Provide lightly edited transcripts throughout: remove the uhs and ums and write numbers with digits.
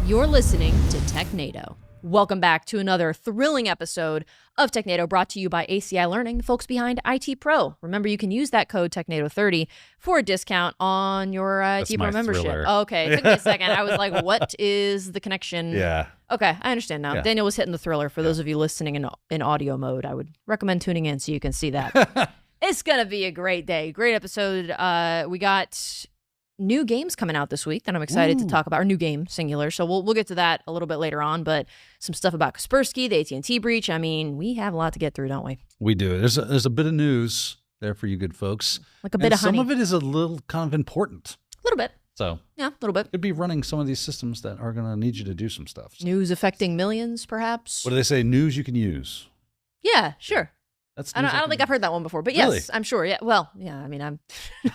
You're listening to Technado. Welcome back to another thrilling episode of Technado, brought to you by ACI Learning, the folks behind IT Pro. Remember, you can use that code Technado30 for a discount on your IT Pro membership. Okay, it took me a second. I was like, what is the connection? Yeah. Okay, I understand now. Yeah. Daniel was hitting the thriller. For those of you listening in audio mode, I would recommend tuning in so you can see that. It's going to be a great day. Great episode. We got new games coming out this week that I'm excited to talk about, or new game, singular. So we'll get to that a little bit later on, but some stuff about Kaspersky, the AT&T breach. I mean, we have a lot to get through, don't we? We do. There's a bit of news there for you good folks. Like a bit of honey. Some of it is a little kind of important. A little bit. So yeah, a little bit. Could be running some of these systems that are going to need you to do some stuff. So. News affecting millions, perhaps. What do they say? News you can use. Yeah, sure. I don't think I've heard that one before, but yes, really? I'm sure. Yeah. Well, yeah. I mean, I'm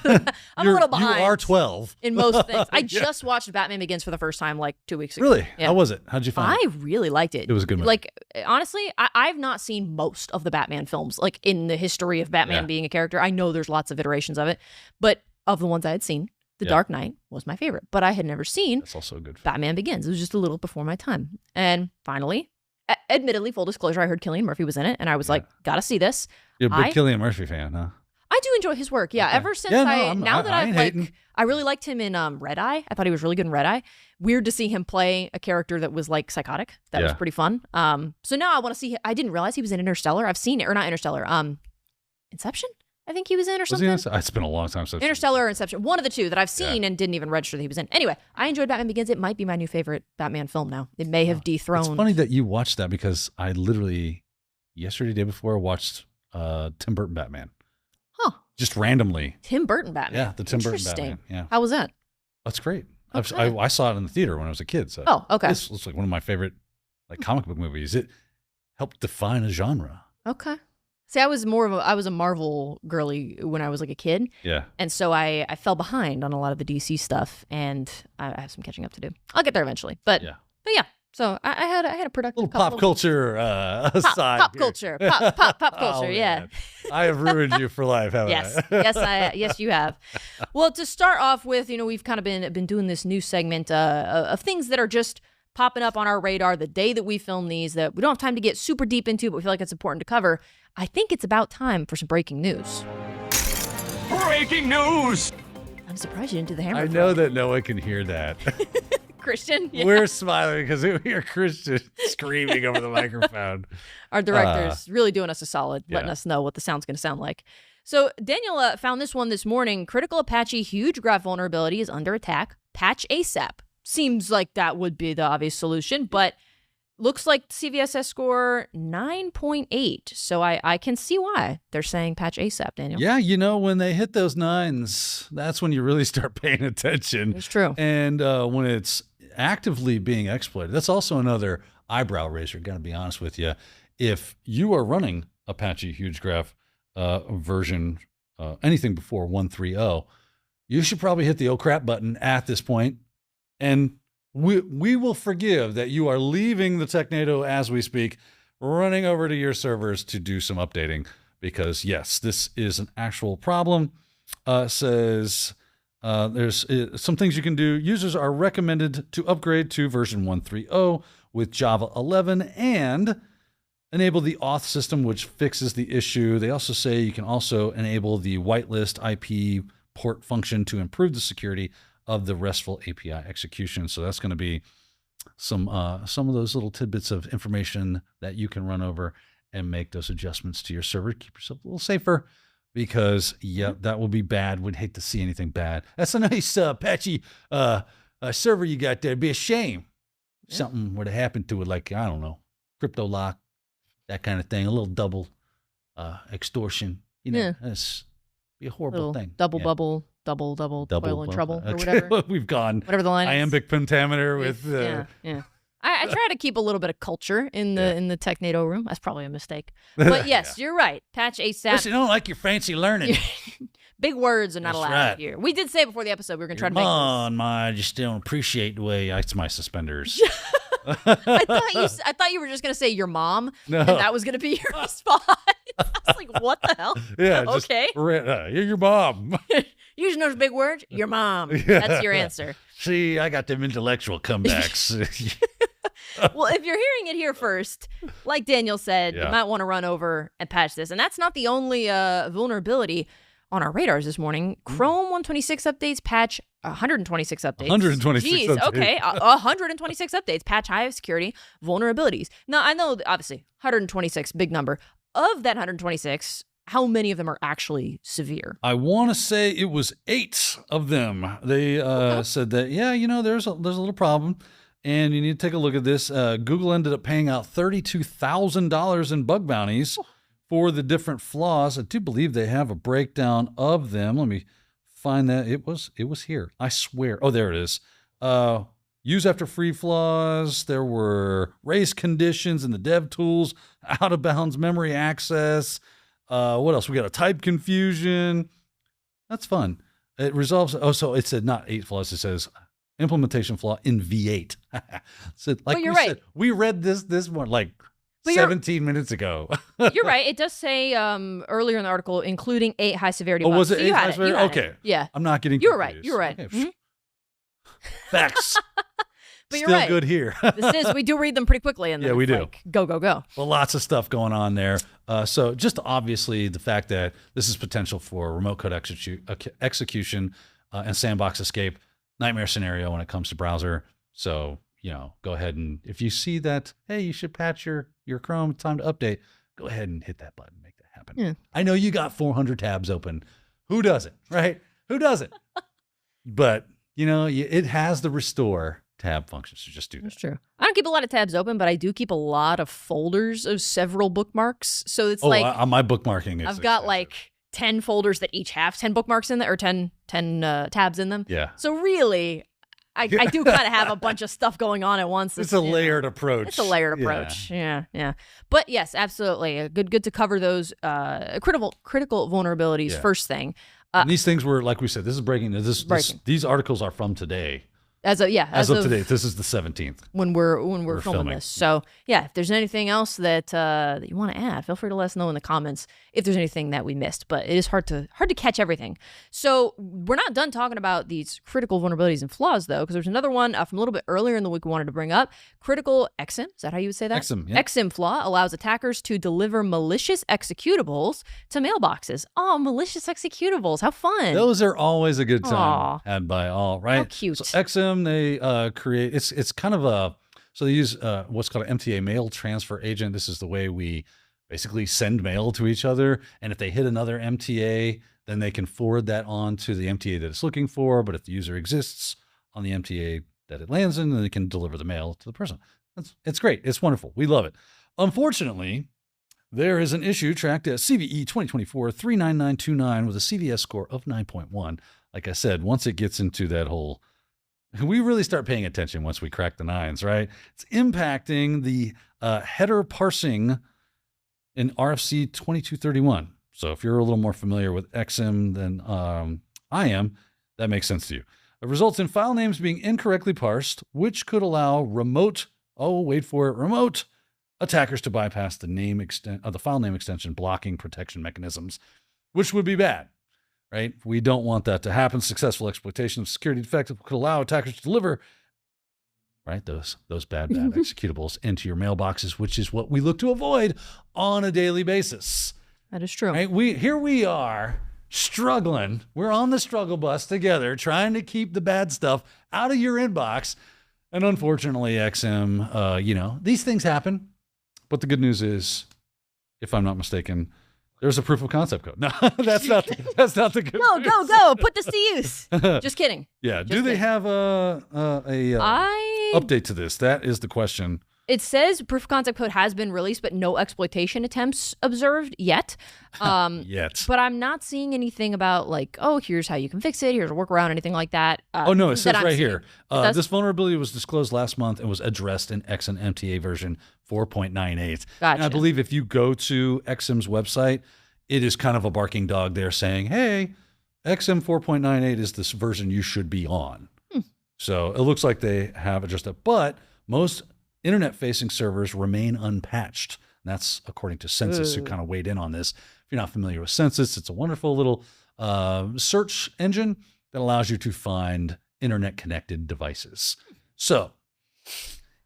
a little behind. You are 12 in most things. I just watched Batman Begins for the first time like 2 weeks ago. Really? Yeah. How was it? How'd you find it? I really liked it. It was a good movie. Like, honestly, I've not seen most of the Batman films. Like, in the history of Batman being a character, I know there's lots of iterations of it, but of the ones I had seen, The Dark Knight was my favorite. But I had never seen That's also a good film. Batman Begins. It was just a little before my time. And finally, admittedly, full disclosure, I heard Cillian Murphy was in it, and I was like, gotta see this. You're a big Cillian Murphy fan, huh? I do enjoy his work, yeah. Okay. Ever since I really liked him in Red Eye. I thought he was really good in Red Eye. Weird to see him play a character that was like psychotic. That was pretty fun. So now I want to see. I didn't realize he was in Interstellar. I've seen it, or not Interstellar. Inception. I think he was in, or something. It's been a long time since Interstellar or Inception. One of the two that I've seen and didn't even register that he was in. Anyway, I enjoyed Batman Begins. It might be my new favorite Batman film now. It may have dethroned. It's funny that you watched that because I literally yesterday, day before, watched Tim Burton Batman. Huh. Just randomly. Tim Burton Batman. Yeah, the Tim Burton Batman. Yeah. How was that? That's great. Okay. I saw it in the theater when I was a kid. So okay. It's like one of my favorite comic book movies. It helped define a genre. Okay. See, I was a Marvel girly when I was like a kid. Yeah. And so I fell behind on a lot of the DC stuff, and I have some catching up to do. I'll get there eventually. But yeah. So I had a productive little pop culture side. Pop culture. Pop culture, yeah. Man. I have ruined you for life, haven't I? Yes, you have. Well, to start off with, we've kind of been doing this new segment of things that are just popping up on our radar the day that we film these that we don't have time to get super deep into, but we feel like it's important to cover. I think it's about time for some breaking news. Breaking news! I'm surprised you didn't do the hammer. I know that no one can hear that. Christian? Yeah. We're smiling because we hear Christian screaming over the microphone. Our director's really doing us a solid, letting us know what the sound's going to sound like. So Daniel found this one this morning. Critical Apache huge graph vulnerability is under attack. Patch ASAP. Seems like that would be the obvious solution, but looks like CVSS score 9.8. So I can see why they're saying patch ASAP, Daniel. Yeah, when they hit those 9s, that's when you really start paying attention. It's true. And when it's actively being exploited, that's also another eyebrow raiser, got to be honest with you. If you are running Apache huge graph version, anything before 1.3.0, you should probably hit the oh crap button at this point. And we will forgive that you are leaving the Technado as we speak, running over to your servers to do some updating, because yes, this is an actual problem. Says there's some things you can do. Users are recommended to upgrade to version 1.3.0 with Java 11 and enable the auth system, which fixes the issue. They also say you can also enable the whitelist IP port function to improve the security of the RESTful API execution. So that's going to be some of those little tidbits of information that you can run over and make those adjustments to your server. Keep yourself a little safer, because that will be bad. We'd hate to see anything bad. That's a nice Apache server you got there. It'd be a shame something were to happen to it, like, I don't know, crypto lock, that kind of thing. A little double extortion. That's be a horrible thing. Double bubble. Double toil and trouble, or whatever. We've gone whatever the line is. Iambic pentameter with I try to keep a little bit of culture in the Technado room. That's probably a mistake. But yes, you're right. Patch ASAP. Listen, I don't like your fancy learning. Big words are not allowed here. We did say before the episode we were going to try to make I just don't appreciate the way I ice my suspenders. I thought you were just going to say your mom, and that was going to be your response. I was like, what the hell? Yeah. Okay. You're your mom. Use those big words. Your mom. That's your answer. See, I got them intellectual comebacks. Well, if you're hearing it here first, like Daniel said, you might want to run over and patch this. And that's not the only vulnerability on our radars this morning. Chrome 126 updates, patch 126 updates. 126 Jeez, updates. Okay, 126 updates, patch high security vulnerabilities. Now, I know, obviously, 126, big number. Of that 126, how many of them are actually severe? I want to say it was 8 of them. They said that, there's a little problem, and you need to take a look at this. Google ended up paying out $32,000 in bug bounties for the different flaws. I do believe they have a breakdown of them. Let me find that. It was here. I swear. Oh, there it is. Use after free flaws. There were race conditions in the dev tools, out of bounds memory access. What else? We got a type confusion. That's fun. It resolves. Oh, so it said not 8 flaws. It says implementation flaw in V8. So, like but you're we right. said, we read this one like 17 minutes ago. You're right. It does say earlier in the article, including 8 high severity bugs. Oh, was it So 8 high severity? Okay. Yeah. I'm not getting You were confused. right. You were right. Okay. Mhm. Facts. But Still you're right. good here. We do read them pretty quickly. And then we it's do. like, go, go, go. Well, lots of stuff going on there. So just obviously the fact that this is potential for remote code execution and sandbox escape, nightmare scenario when it comes to browser. So, go ahead and if you see that, hey, you should patch your Chrome, time to update, go ahead and hit that button, make that happen. Yeah. I know you got 400 tabs open. Who doesn't, right? Who doesn't? But, it has the restore tab function, so just do that. That's true. I don't keep a lot of tabs open, but I do keep a lot of folders of several bookmarks. So it's my bookmarking is I've got expensive. like 10 folders that each have 10 bookmarks in there, or 10 tabs in them. Yeah. So really, I do kind of have a bunch of stuff going on at once. It's a layered approach. It's a layered approach. Yeah. But yes, absolutely. Good to cover those critical vulnerabilities first thing. And these things were, like we said, this is breaking. These articles are from today. As of today, this is the 17th. When we're filming this. So yeah, if there's anything else that you want to add, feel free to let us know in the comments if there's anything that we missed. But it is hard to catch everything. So we're not done talking about these critical vulnerabilities and flaws though, because there's another one from a little bit earlier in the week we wanted to bring up. Critical XM, is that how you would say that? XM, yeah. XM flaw allows attackers to deliver malicious executables to mailboxes. Oh, malicious executables, how fun! Those are always a good time had by all, right? How cute. So XM, they create, it's kind of so they use what's called an MTA mail transfer agent. This is the way we basically send mail to each other. And if they hit another MTA, then they can forward that on to the MTA that it's looking for. But if the user exists on the MTA that it lands in, then they can deliver the mail to the person. It's great. It's wonderful. We love it. Unfortunately, there is an issue tracked at CVE 2024-39929 with a CVS score of 9.1. Like I said, once it gets into that whole, we really start paying attention once we crack the 9s, right? It's impacting the header parsing in RFC 2231. So if you're a little more familiar with XM than I am, that makes sense to you. It results in file names being incorrectly parsed, which could allow remote attackers to bypass the file name extension blocking protection mechanisms, which would be bad. Right? We don't want that to happen. Successful exploitation of security defects could allow attackers to deliver, right, those bad executables into your mailboxes, which is what we look to avoid on a daily basis. That is true. Right? We are struggling. We're on the struggle bus together, trying to keep the bad stuff out of your inbox. And unfortunately, XM, these things happen. But the good news is, if I'm not mistaken, there's a proof of concept code. No, that's not the good news. Go. Put this to use. Just kidding. Yeah. Do they have a update to this? That is the question. It says proof of concept code has been released, but no exploitation attempts observed yet. But I'm not seeing anything about like, here's how you can fix it. Here's a workaround, anything like that. It says right here. This vulnerability was disclosed last month and was addressed in XM MTA version 4.98. Gotcha. And I believe if you go to XM's website, it is kind of a barking dog there saying, hey, XM 4.98 is this version you should be on. So it looks like they have adjusted, but most internet-facing servers remain unpatched. And that's according to Census, who kind of weighed in on this. If you're not familiar with Census, it's a wonderful little search engine that allows you to find internet-connected devices. So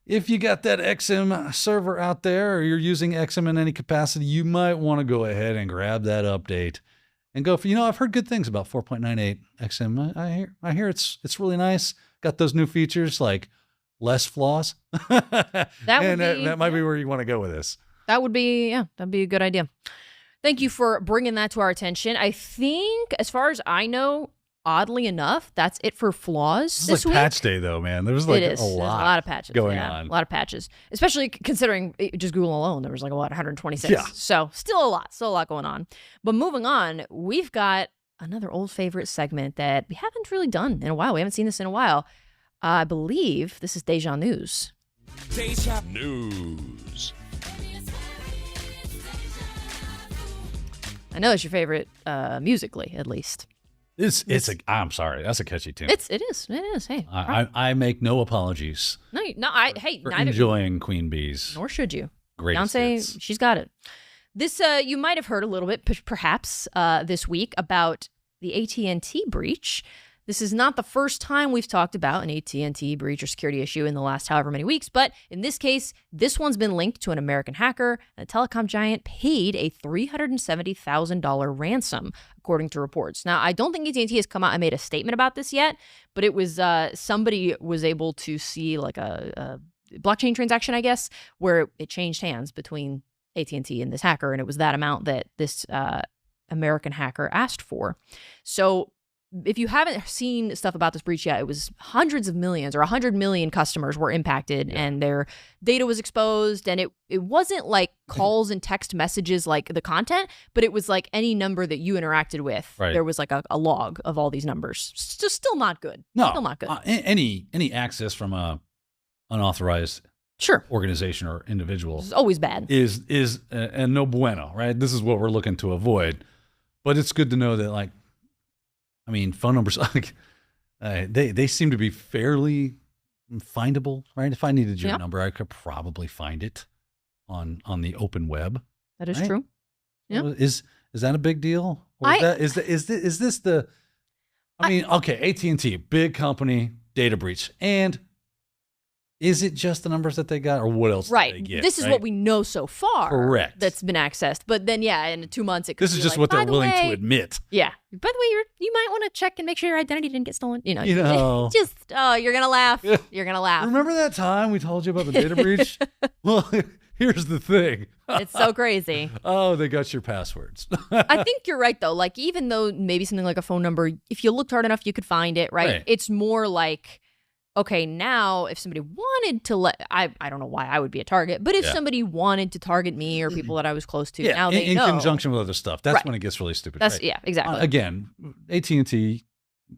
if you got that XM server out there, or you're using XM in any capacity, you might want to go ahead and grab that update and go for, I've heard good things about 4.98 XM. I hear it's really nice. Got those new features like less flaws. That might be where you want to go with this. That'd be a good idea. Thank you for bringing that to our attention. I think, as far as I know, oddly enough, that's it for flaws this week. Patch day, though, man. There's like a lot of patches going on. A lot of patches, especially considering just Google alone. There was 126. Yeah. So still a lot going on. But moving on, we've got another old favorite segment that we haven't really done in a while. We haven't seen this in a while. I believe this is Dejon News. Dejon News. I know it's your favorite musically, at least. I'm sorry, that's a catchy tune. It is. Hey, I make no apologies. Neither enjoying Queen Bees. Nor should you. Great. Beyonce, she's got it. This you might have heard a little bit, perhaps, this week about the AT&T breach. This is not the first time we've talked about an AT&T breach or security issue in the last however many weeks, but in this case, this one's been linked to an American hacker, and the telecom giant paid a $370,000 ransom, according to reports. Now, I don't think AT&T has come out and made a statement about this yet, but it was somebody was able to see like a blockchain transaction, I guess, where it changed hands between AT&T and this hacker, and it was that amount that this American hacker asked for. So if you haven't seen stuff about this breach yet, it was hundreds of millions or 100 million customers were impacted and their data was exposed. And it wasn't like calls and text messages like the content, but it was like any number that you interacted with. Right. There was like a log of all these numbers. Just still not good. No, still not good. Any access from a unauthorized organization or individual is always bad. Is and no bueno, right? This is what we're looking to avoid. But it's good to know that, phone numbers, they seem to be fairly findable, right? If I needed your number, I could probably find it on the open web. That is true. Yeah. Is that a big deal? Or is this the? Okay, AT&T, big company, data breach, and is it just the numbers that they got, or what else? Right. Did they get, this is what we know so far. Correct. That's been accessed, but then in 2 months it could. This is just what they're willing to admit. Yeah. By the way, you might want to check and make sure your identity didn't get stolen. You're gonna laugh. You're gonna laugh. Remember that time we told you about the data breach? Well, here's the thing. It's so crazy. Oh, they got your passwords. I think you're right though. Like, even though maybe something like a phone number, if you looked hard enough, you could find it. Right. It's more like, okay, now if somebody wanted to I don't know why I would be a target, but if somebody wanted to target me or people that I was close to, now they know. In conjunction with other stuff. That's when it gets really stupid. Yeah, exactly. Again, AT&T,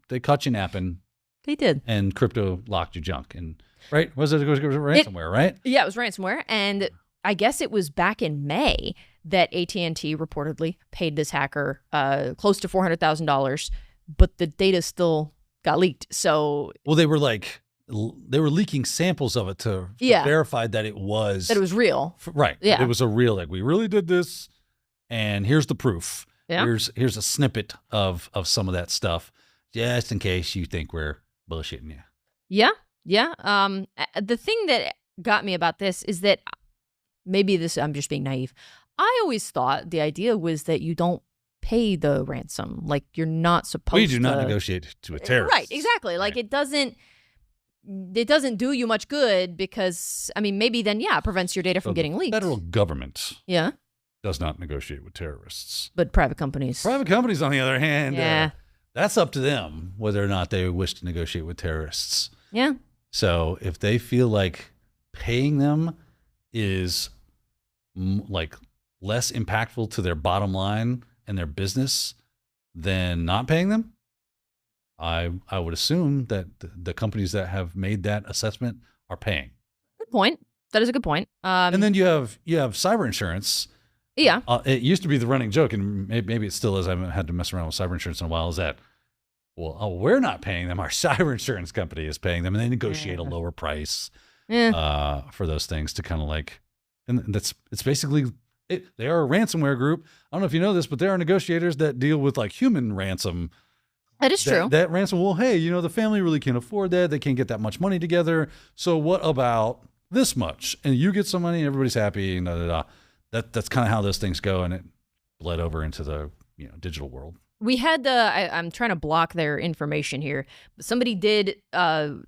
they caught you napping. They did. And crypto locked your junk. And was it ransomware, right? Yeah, it was ransomware. And I guess it was back in May that AT&T reportedly paid this hacker close to $400,000, but the data still got leaked. So they were leaking samples of it to verify that it was real. Right. Yeah. It was a real, we really did this, and here's the proof. Yeah. Here's a snippet of some of that stuff, just in case you think we're bullshitting you. Yeah. Yeah. The thing that got me about this is that I'm just being naive. I always thought the idea was that you don't pay the ransom. Like, you're not supposed to. We do not negotiate to a terrorist. Right. Exactly. Like, it doesn't do you much good because, maybe then, it prevents your data from getting leaked. The federal government Yeah. does not negotiate with terrorists. But private companies. Private companies, on the other hand, Yeah. That's up to them whether or not they wish to negotiate with terrorists. Yeah. So if they feel like paying them is less impactful to their bottom line and their business than not paying them, I would assume that the companies that have made that assessment are paying. Good point. That is a good point. And then you have cyber insurance. Yeah. It used to be the running joke, and maybe it still is. I haven't had to mess around with cyber insurance in a while. Is that, we're not paying them. Our cyber insurance company is paying them, and they negotiate a lower price for those things to kind of and it's basically They are a ransomware group. I don't know if you know this, but there are negotiators that deal with like human ransom. That is true. That ransom, well, hey, the family really can't afford that. They can't get that much money together. So what about this much? And you get some money and everybody's happy. And that's kind of how those things go. And it bled over into the digital world. We had I'm trying to block their information here. Somebody did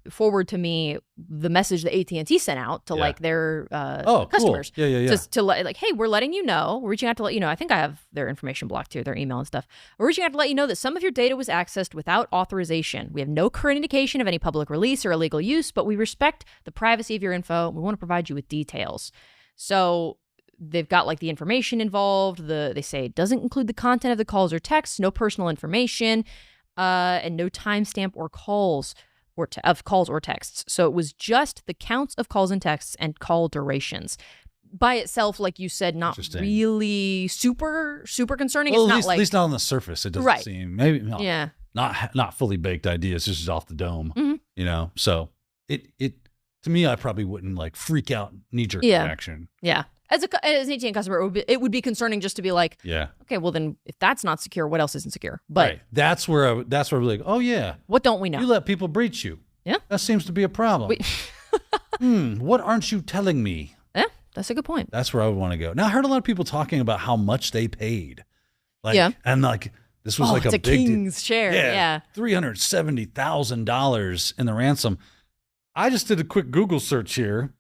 forward to me the message that AT&T sent out to like their customers. Cool. Yeah. Just to like, hey, we're letting you know. We're reaching out to let you know. I think I have their information blocked here, their email and stuff. We're reaching out to let you know that some of your data was accessed without authorization. We have no current indication of any public release or illegal use, but we respect the privacy of your info. We want to provide you with details. So they've got like the information involved. They say it doesn't include the content of the calls or texts, no personal information, and no timestamp or calls or texts. So it was just the counts of calls and texts and call durations. By itself, like you said, not really super concerning. Well, it's at least not on the surface. It doesn't seem maybe not fully baked ideas. It's just off the dome. Mm-hmm. So it to me, I probably wouldn't like freak out knee-jerk reaction. Yeah. As an AT&T customer, it would be concerning just to be like, okay, well then if that's not secure, what else isn't secure? But that's where we're like, oh yeah, what don't we know? You let people breach you. Yeah, that seems to be a problem. What aren't you telling me? Yeah, that's a good point. That's where I would want to go. Now I heard a lot of people talking about how much they paid. And like this was like it's a big king's share. Yeah, $370,000 in the ransom. I just did a quick Google search here,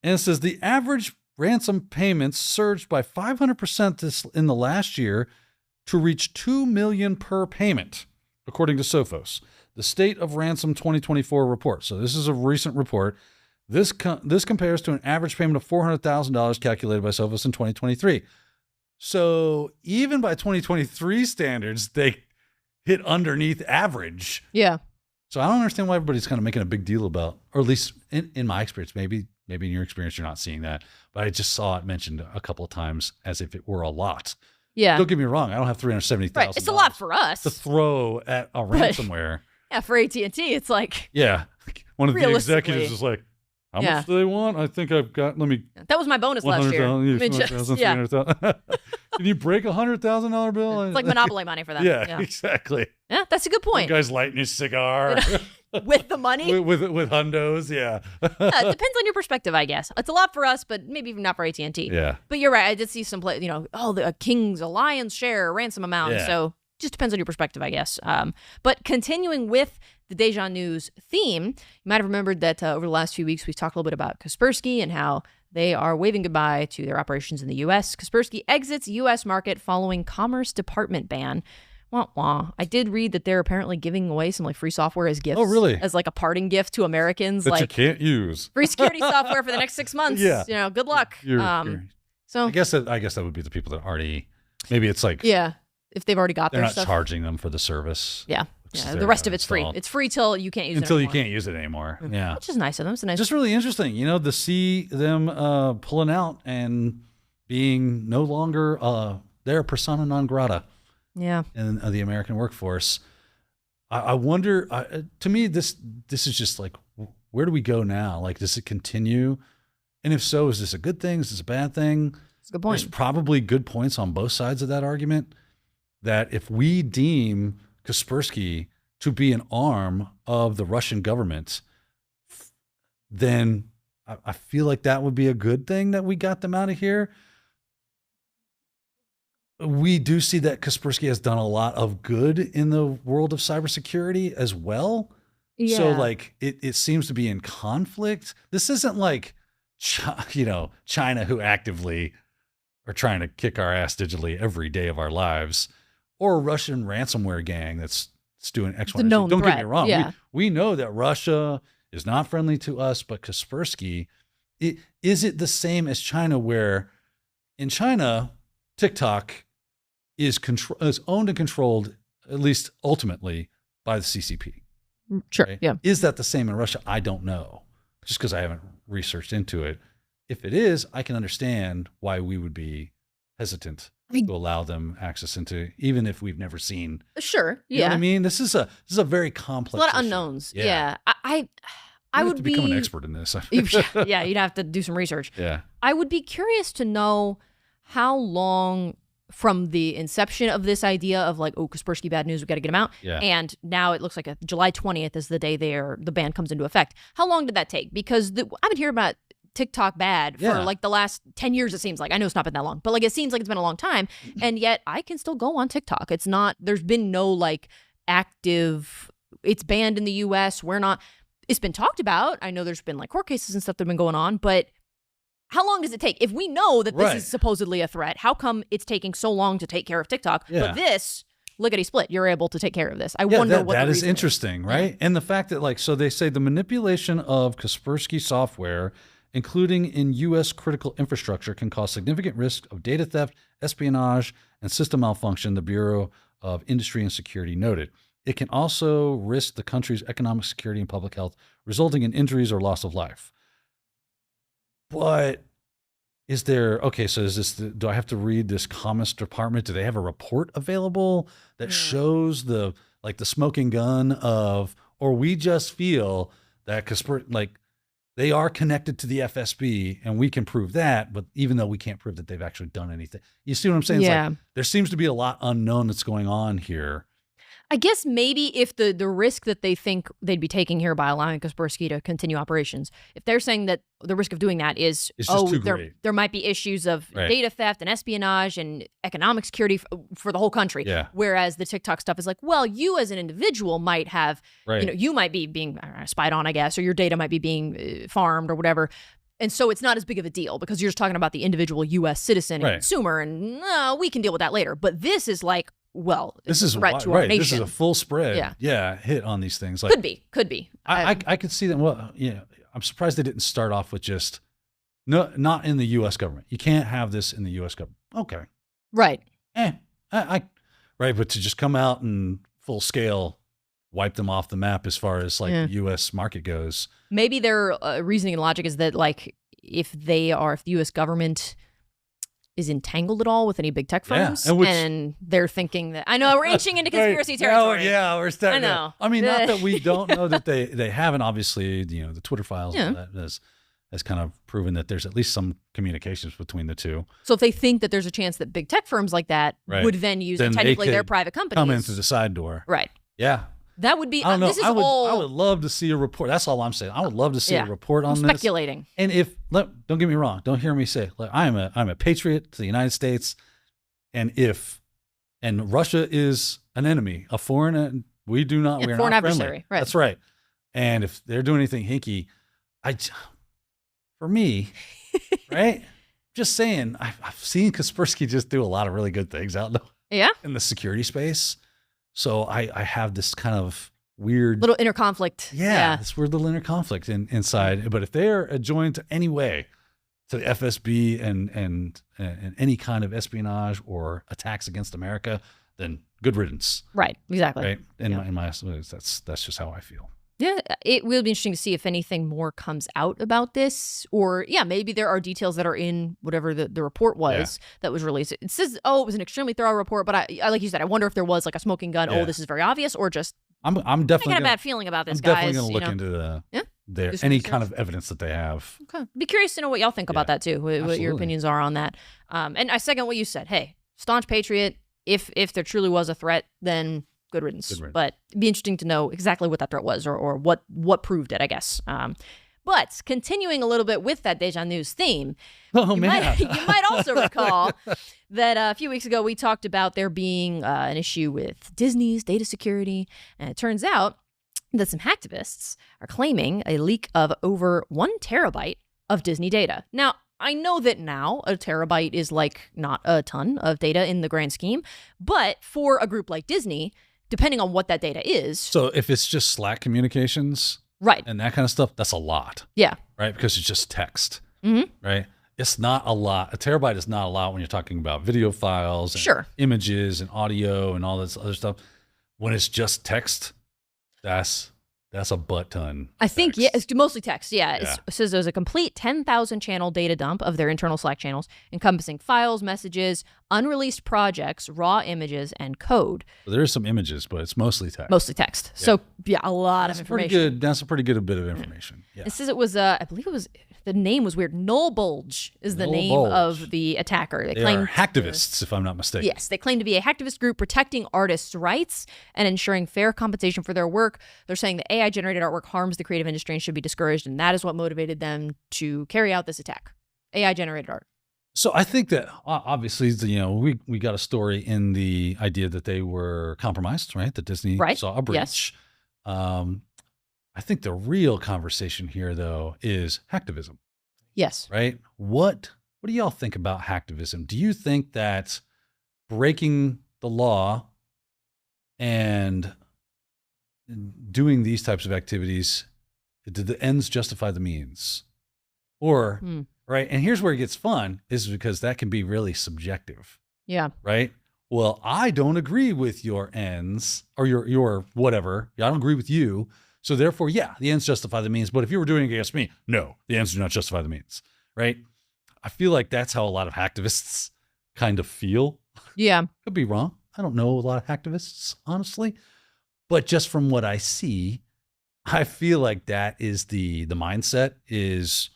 and it says the average ransom payments surged by 500% in the last year to reach $2 million per payment, according to Sophos, the State of Ransom 2024 report. So this is a recent report. This compares to an average payment of $400,000 calculated by Sophos in 2023. So even by 2023 standards, they hit underneath average. Yeah. So I don't understand why everybody's kind of making a big deal about, or at least in my experience, maybe in your experience, you're not seeing that, but I just saw it mentioned a couple of times as if it were a lot. Yeah. Don't get me wrong. I don't have $370,000. Right. It's a lot for us to throw at a ransomware. Yeah. For AT&T, it's like, one of the executives is like, how much do they want? I think I've got, that was my bonus last year. Can you break $100,000 bill? It's like Monopoly money for them. Yeah, exactly. Yeah, that's a good point. One guy's lighting his cigar. With the money? with hundos, yeah. It depends on your perspective, I guess. It's a lot for us, but maybe not for AT&T. Yeah. But you're right. I did see some the King's a lion's share ransom amount. Yeah. So just depends on your perspective, I guess. But continuing with the Dejon News theme, you might have remembered that over the last few weeks, we've talked a little bit about Kaspersky and how they are waving goodbye to their operations in the U.S. Kaspersky exits U.S. market following Commerce Department ban. Wah, wah. I did read that they're apparently giving away some free software as gifts. Oh, really? As a parting gift to Americans. That you can't use. Free security software for the next 6 months. Yeah. Good luck. So I guess that would be the people that already, maybe it's like. Yeah. If they've already got their stuff. They're not charging them for the service. Yeah. The rest of it's free. It's free till you can't use it anymore. Until you can't use it anymore. Yeah. Which is nice of them. It's nice. Just really interesting, to see them pulling out and being no longer their persona non grata. Yeah. In the American workforce. I wonder, to me, this is just like, where do we go now? Like, does it continue? And if so, is this a good thing? Is this a bad thing? That's a good point. There's probably good points on both sides of that argument, that if we deem Kaspersky to be an arm of the Russian government, then I feel like that would be a good thing that we got them out of here. We do see that Kaspersky has done a lot of good in the world of cybersecurity as well. Yeah. So it seems to be in conflict. This isn't like, China, who actively are trying to kick our ass digitally every day of our lives, or a Russian ransomware gang that's doing X, Y, and Z. Don't get me wrong. Yeah. We know that Russia is not friendly to us, but Kaspersky, is it the same as China, where in China, TikTok is owned and controlled, at least ultimately, by the CCP. Sure. Okay? Yeah. Is that the same in Russia? I don't know, just because I haven't researched into it. If it is, I can understand why we would be hesitant to allow them access into, even if we've never seen. Sure. Yeah. You know what I mean? This is a very complex. A lot of issue. Unknowns. Yeah. I would become an expert in this. Yeah, you'd have to do some research. Yeah. I would be curious to know how long from the inception of this idea of like, oh, Kaspersky bad news, we got to get him out. Yeah. And now it looks like July 20th is the day the ban comes into effect. How long did that take? Because I've been hearing about TikTok bad for like the last 10 years, it seems like. I know it's not been that long, but like it seems like it's been a long time. And yet I can still go on TikTok. It's not, there's been no like active, it's banned in the US. It's been talked about. I know there's been like court cases and stuff that have been going on, but how long does it take? If we know that this is supposedly a threat, how come it's taking so long to take care of TikTok? But this, lickety split, you're able to take care of this. I wonder what that is interesting, right? Yeah. And the fact that like, so they say the manipulation of Kaspersky software, including in U.S. critical infrastructure, can cause significant risk of data theft, espionage, and system malfunction, the Bureau of Industry and Security noted. It can also risk the country's economic security and public health, resulting in injuries or loss of life. But is there, so is this, do I have to read this Commerce Department? Do they have a report available that shows the smoking gun of, or we just feel that they are connected to the FSB and we can prove that, but even though we can't prove that they've actually done anything. You see what I'm saying? Yeah. It's like, there seems to be a lot unknown that's going on here. I guess maybe if the risk that they think they'd be taking here by allowing Kaspersky to continue operations, if they're saying that the risk of doing that is, there might be issues of data theft and espionage and economic security for the whole country. Yeah. Whereas the TikTok stuff is like, well, you as an individual might have, you might be being spied on, I guess, or your data might be being farmed or whatever. And so it's not as big of a deal because you're just talking about the individual U.S. citizen and consumer, and we can deal with that later. But this is like, well, this is a threat to our nation. This is a full spread. Hit on these things. Like, could be. I could see that. Well, I'm surprised they didn't start off with just not in the U.S. government. You can't have this in the U.S. government. Okay, right. But to just come out and full scale wipe them off the map as far as like the U.S. market goes. Maybe their reasoning and logic is that like if the U.S. government is entangled at all with any big tech firms, and they're thinking that, I know we're inching into conspiracy territory. We're starting. I know. I mean, not that we don't know that they haven't. Obviously, the Twitter files that has kind of proven that there's at least some communications between the two. So if they think that there's a chance that big tech firms like that would then use technically their private companies, come in through the side door, right? Yeah. That would be. I don't know. I would love to see a report. That's all I'm saying. I would love to see a report on this. Speculating. And don't get me wrong. Don't hear me say, like, I'm a patriot to the United States, and Russia is an enemy, a foreign. We do not. We're foreign not adversary. Friendly. Right. That's right. And if they're doing anything hinky, for me, right? Just saying, I've seen Kaspersky just do a lot of really good things out in the security space. So I have this kind of weird little inner conflict. Yeah, this weird little inner conflict inside. But if they are adjoined to any way to the FSB and any kind of espionage or attacks against America, then good riddance. Right. Exactly. Right. In my estimate, that's just how I feel. Yeah, it will be interesting to see if anything more comes out about this, or maybe there are details that are in whatever the report was that was released. It says, it was an extremely thorough report, but I like you said, I wonder if there was like a smoking gun. Yeah. This is very obvious, or just I'm definitely got a bad feeling about this. I'm definitely going to look into any kind of evidence that they have. Okay, be curious to know what y'all think about that too. What your opinions are on that. And I second what you said. Hey, staunch patriot. If there truly was a threat, then good riddance. But it'd be interesting to know exactly what that threat was or what proved it, I guess. But continuing a little bit with that Dejon News theme, you might also recall that a few weeks ago we talked about there being an issue with Disney's data security. And it turns out that some hacktivists are claiming a leak of over 1 terabyte of Disney data. Now, I know that now a terabyte is like not a ton of data in the grand scheme, but for a group like Disney, depending on what that data is. So if it's just Slack communications, right, and that kind of stuff, that's a lot. Yeah. Right? Because it's just text. Mm-hmm. Right? It's not a lot. A terabyte is not a lot when you're talking about video files and images and audio and all this other stuff. When it's just text, that's a butt ton. I think, it's mostly text. Yeah. It says there's a complete 10,000 channel data dump of their internal Slack channels, encompassing files, messages, unreleased projects, raw images, and code. Well, there is some images, but it's mostly text. Mostly text. Yeah. So, a lot of information. That's a pretty good bit of information. Yeah. It says it was, I believe it was the name was weird. Null Bulge is the Null name Bulge. of the attacker. They are hacktivists, if I'm not mistaken. Yes, they claim to be a hacktivist group protecting artists' rights and ensuring fair compensation for their work. They're saying that AI-generated artwork harms the creative industry and should be discouraged, and that is what motivated them to carry out this attack. AI-generated art. So I think that obviously, we got a story in the idea that they were compromised, right? That Disney saw a breach. Yes. I think the real conversation here, though, is hacktivism. Yes. Right? What do y'all think about hacktivism? Do you think that breaking the law and doing these types of activities, did the ends justify the means? Or, right? And here's where it gets fun, is because that can be really subjective. Yeah. Right? Well, I don't agree with your ends or your whatever. I don't agree with you. So therefore, yeah, the ends justify the means. But if you were doing it against me, no, the ends do not justify the means. Right? I feel like that's how a lot of hacktivists kind of feel. Yeah. Could be wrong. I don't know a lot of hacktivists, honestly. But just from what I see, I feel like that is the mindset is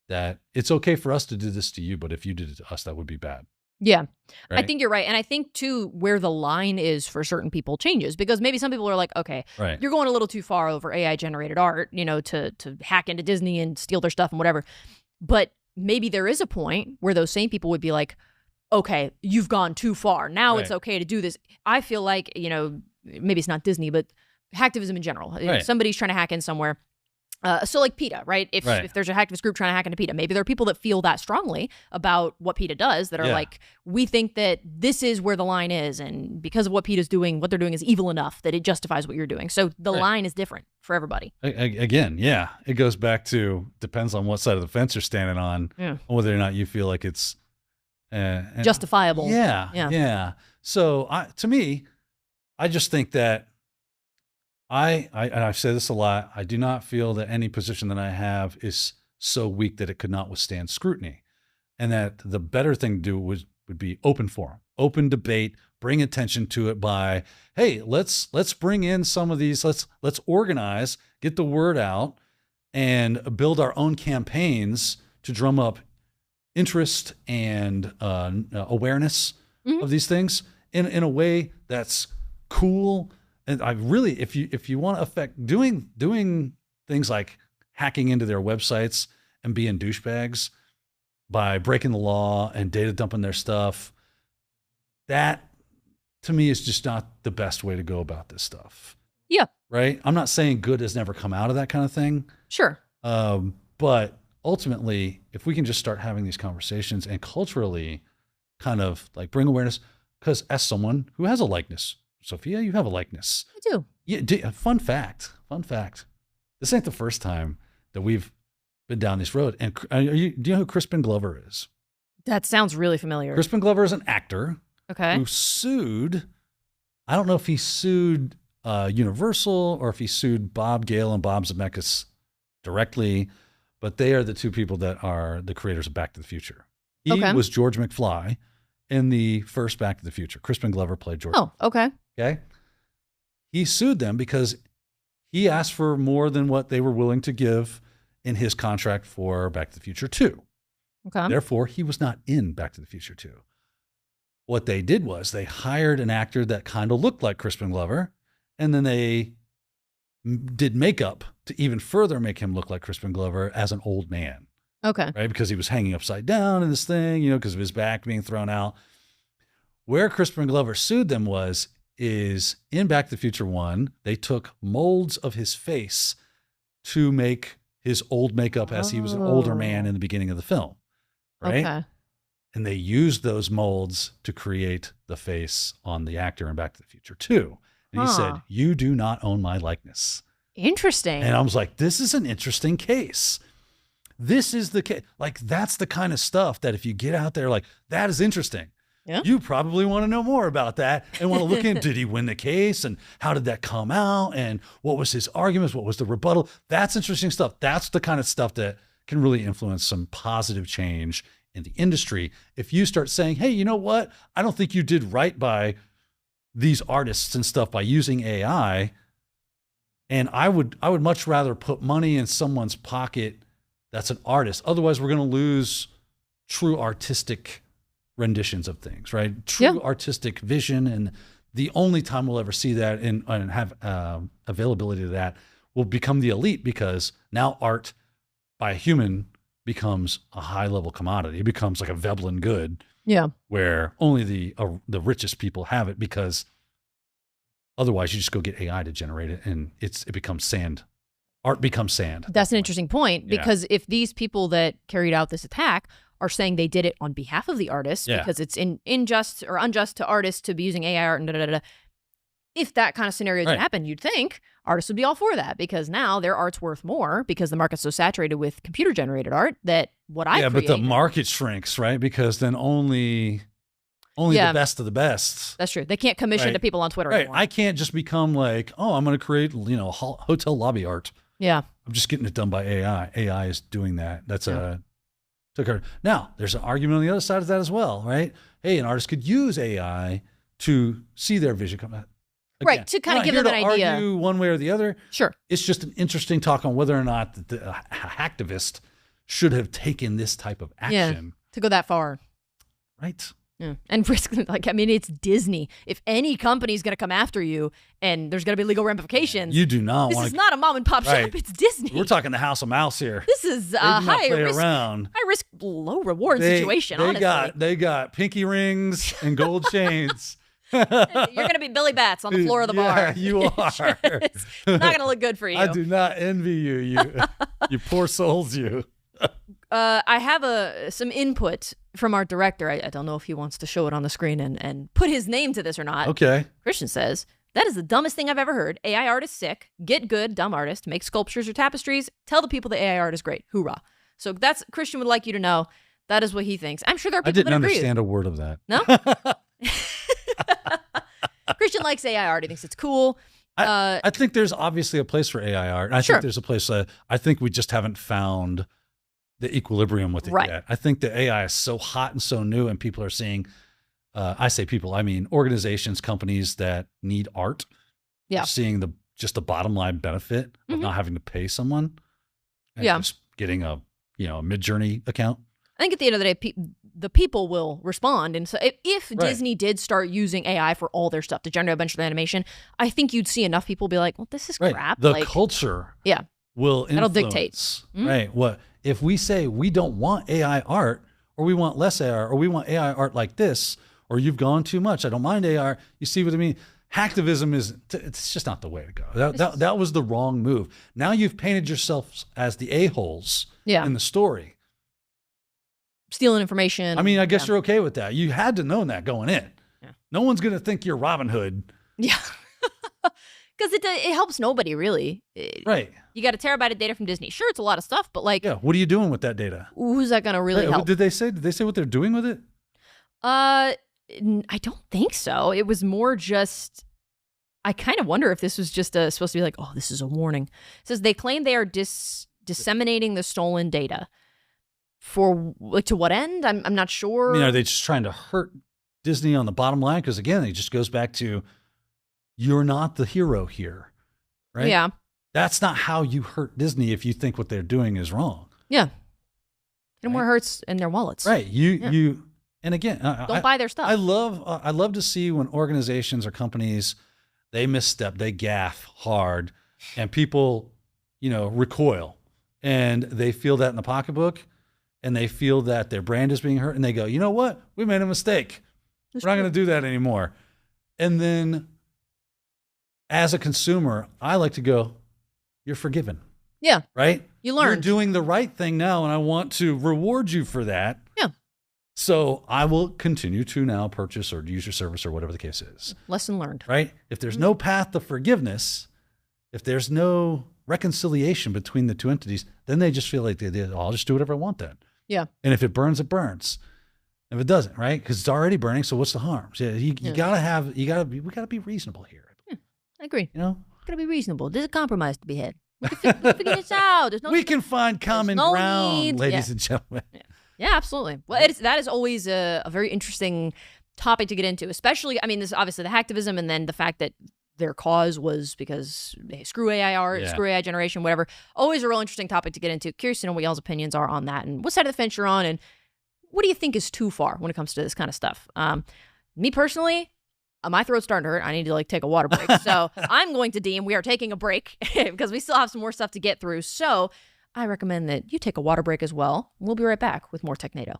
that it's okay for us to do this to you, but if you did it to us, that would be bad. Yeah, right? I think you're right. And I think, too, where the line is for certain people changes, because maybe some people are like, okay, you're going a little too far over AI-generated art, to hack into Disney and steal their stuff and whatever. But maybe there is a point where those same people would be like, okay, you've gone too far. Now it's okay to do this. I feel like, maybe it's not Disney, but hacktivism in general. If somebody's trying to hack in somewhere. So like PETA, right? If there's a hacktivist group trying to hack into PETA, maybe there are people that feel that strongly about what PETA does that are like, we think that this is where the line is, and because of what PETA's doing, what they're doing is evil enough that it justifies what you're doing. So the line is different for everybody. Again, it goes back to, depends on what side of the fence you're standing on, whether or not you feel like it's justifiable. Yeah. So to me, I just think that and I've said this a lot, I do not feel that any position that I have is so weak that it could not withstand scrutiny. And that the better thing to do would be open forum, open debate, bring attention to it by, hey, let's bring in some of these, let's organize, get the word out, and build our own campaigns to drum up interest and awareness of these things in a way that's cool. And I really, if you want to affect doing things like hacking into their websites and being douchebags by breaking the law and data dumping their stuff, that to me is just not the best way to go about this stuff. Yeah. Right? I'm not saying good has never come out of that kind of thing. Sure. But ultimately, if we can just start having these conversations and culturally kind of like bring awareness, because as someone who has a likeness, Sophia, you have a likeness. I do. Yeah. Fun fact. This ain't the first time that we've been down this road. And do you know who Crispin Glover is? That sounds really familiar. Crispin Glover is an actor. Okay. Who sued, I don't know if he sued Universal or if he sued Bob Gale and Bob Zemeckis directly, but they are the two people that are the creators of Back to the Future. He was George McFly in the first Back to the Future. Crispin Glover played George. Oh, okay. Okay. He sued them because he asked for more than what they were willing to give in his contract for Back to the Future 2. Okay. Therefore, he was not in Back to the Future 2. What they did was they hired an actor that kind of looked like Crispin Glover, and then they did makeup to even further make him look like Crispin Glover as an old man. Okay. Right? Because he was hanging upside down in this thing, because of his back being thrown out. Where Crispin Glover sued them is in Back to the Future 1, they took molds of his face to make his old makeup as he was an older man in the beginning of the film. Right? Okay. And they used those molds to create the face on the actor in Back to the Future 2. And he said, you do not own my likeness. Interesting. And I was like, this is an interesting case. This is the case. Like, that's the kind of stuff that if you get out there, like, that is interesting. Yeah. You probably want to know more about that and want to look in, did he win the case? And how did that come out? And what was his arguments? What was the rebuttal? That's interesting stuff. That's the kind of stuff that can really influence some positive change in the industry. If you start saying, hey, you know what? I don't think you did right by these artists and stuff by using AI. And I would much rather put money in someone's pocket that's an artist. Otherwise, we're going to lose true artistic renditions of things, right? True artistic vision. And the only time we'll ever see that and have availability to that will become the elite, because now art by a human becomes a high-level commodity. It becomes like a Veblen good, where only the richest people have it, because otherwise you just go get AI to generate it, and it becomes sand. Art becomes sand. That's an interesting point, because if these people that carried out this attack are saying they did it on behalf of the artists because it's unjust to artists to be using AI art and da-da-da-da, if that kind of scenario did happen, you'd think artists would be all for that, because now their art's worth more because the market's so saturated with computer-generated art that what I create... but the market shrinks, right? Because then only the best of the best. That's true. They can't commission to people on Twitter anymore. I can't just become like, oh, I'm going to create, hotel lobby art. Yeah. I'm just getting it done by AI. AI is doing that. That's Now, there's an argument on the other side of that as well, right? Hey, an artist could use AI to see their vision come out. Again, right, to kind of give them an idea. Argue one way or the other. Sure. It's just an interesting talk on whether or not the hacktivist should have taken this type of action. To go that far. Right. Yeah. And risk, it's Disney. If any company is going to come after you and there's going to be legal ramifications. You do not want to. This is not a mom and pop shop. It's Disney. We're talking the House of Mouse here. This is a high risk, low reward situation, honestly. They got pinky rings and gold chains. You're going to be Billy Bats on the floor of the bar. Yeah, you are. It's not going to look good for you. I do not envy you. You poor souls, you. I have some input from our director. I don't know if he wants to show it on the screen and put his name to this or not. Okay. Christian says, that is the dumbest thing I've ever heard. AI art is sick. Get good, dumb artist. Make sculptures or tapestries. Tell the people the AI art is great. Hoorah. So that's Christian would like you to know. That is what he thinks. I'm sure there are people that agree. I didn't understand a word of that. No? Christian likes AI art. He thinks it's cool. I think there's obviously a place for AI art. I think there's a place. I think we just haven't found the equilibrium with it yet. I think the AI is so hot and so new, and people are seeing, I say people, I mean organizations, companies that need art. Yeah. Seeing just the bottom line benefit of not having to pay someone. And just getting a Mid-Journey account. I think at the end of the day, the people will respond. And so if Disney did start using AI for all their stuff to generate a bunch of animation, I think you'd see enough people be like, well, this is crap. The culture will influence. That'll dictate. Right. What if we say we don't want AI art, or we want less AI, or we want AI art like this, or you've gone too much, I don't mind AI. You see what I mean? Hacktivism it's just not the way to go. That was the wrong move. Now you've painted yourself as the a-holes in the story. Stealing information. I mean, I guess you're okay with that. You had to know that going in. Yeah. No one's going to think you're Robin Hood. Yeah. Because it helps nobody, really. Right. You got a terabyte of data from Disney. Sure, it's a lot of stuff, but what are you doing with that data? Who's that going to really help? Did they say what they're doing with it? I don't think so. It was more just, I kind of wonder if this was just supposed to be like, oh, this is a warning. It says they claim they are disseminating the stolen data. For to what end? I'm not sure. I mean, are they just trying to hurt Disney on the bottom line? Because again, it just goes back to you're not the hero here, right? Yeah. That's not how you hurt Disney if you think what they're doing is wrong. Yeah. And more hurts in their wallets. Right. You and again, don't buy their stuff. I love to see when organizations or companies, they misstep, they gaffe hard, and people, recoil, and they feel that in the pocketbook. And they feel that their brand is being hurt, and they go, you know what? We made a mistake. We're not going to do that anymore. And then as a consumer, I like to go, you're forgiven. Yeah. Right? You learned. You're doing the right thing now, and I want to reward you for that. Yeah. So I will continue to now purchase or use your service or whatever the case is. Lesson learned. Right? If there's no path to forgiveness, if there's no reconciliation between the two entities, then they just feel like I'll just do whatever I want then. Yeah. And if it burns, it burns. If it doesn't, right? Because it's already burning, so what's the harm? So we gotta be reasonable here. Yeah, I agree. Gotta be reasonable. There's a compromise to be had. We can figure this out. We can find common ground, ladies and gentlemen. Yeah, absolutely. Well, that is always a very interesting topic to get into, especially, this is obviously the hacktivism, and then the fact that their cause was because hey, screw AIR, screw AI generation, whatever. Always a real interesting topic to get into. Curious to know what y'all's opinions are on that and what side of the fence you're on and what do you think is too far when it comes to this kind of stuff? Me personally, my throat's starting to hurt. I need to take a water break. So I'm going to deem we are taking a break because we still have some more stuff to get through. So I recommend that you take a water break as well. We'll be right back with more Technado.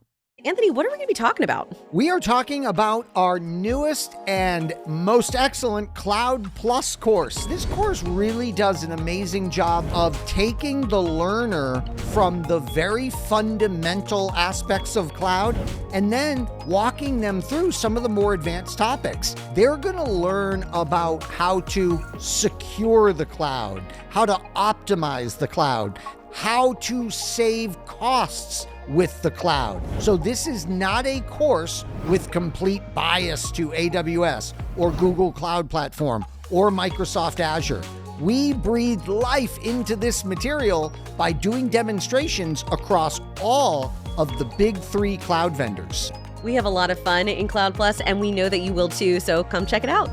Anthony, what are we going to be talking about? We are talking about our newest and most excellent Cloud Plus course. This course really does an amazing job of taking the learner from the very fundamental aspects of cloud and then walking them through some of the more advanced topics. They're going to learn about how to secure the cloud, how to optimize the cloud, how to save costs with the cloud. So this is not a course with complete bias to AWS or Google Cloud Platform or Microsoft Azure. We breathed life into this material by doing demonstrations across all of the big 3 cloud vendors. We have a lot of fun in Cloud Plus, and we know that you will too, so come check it out.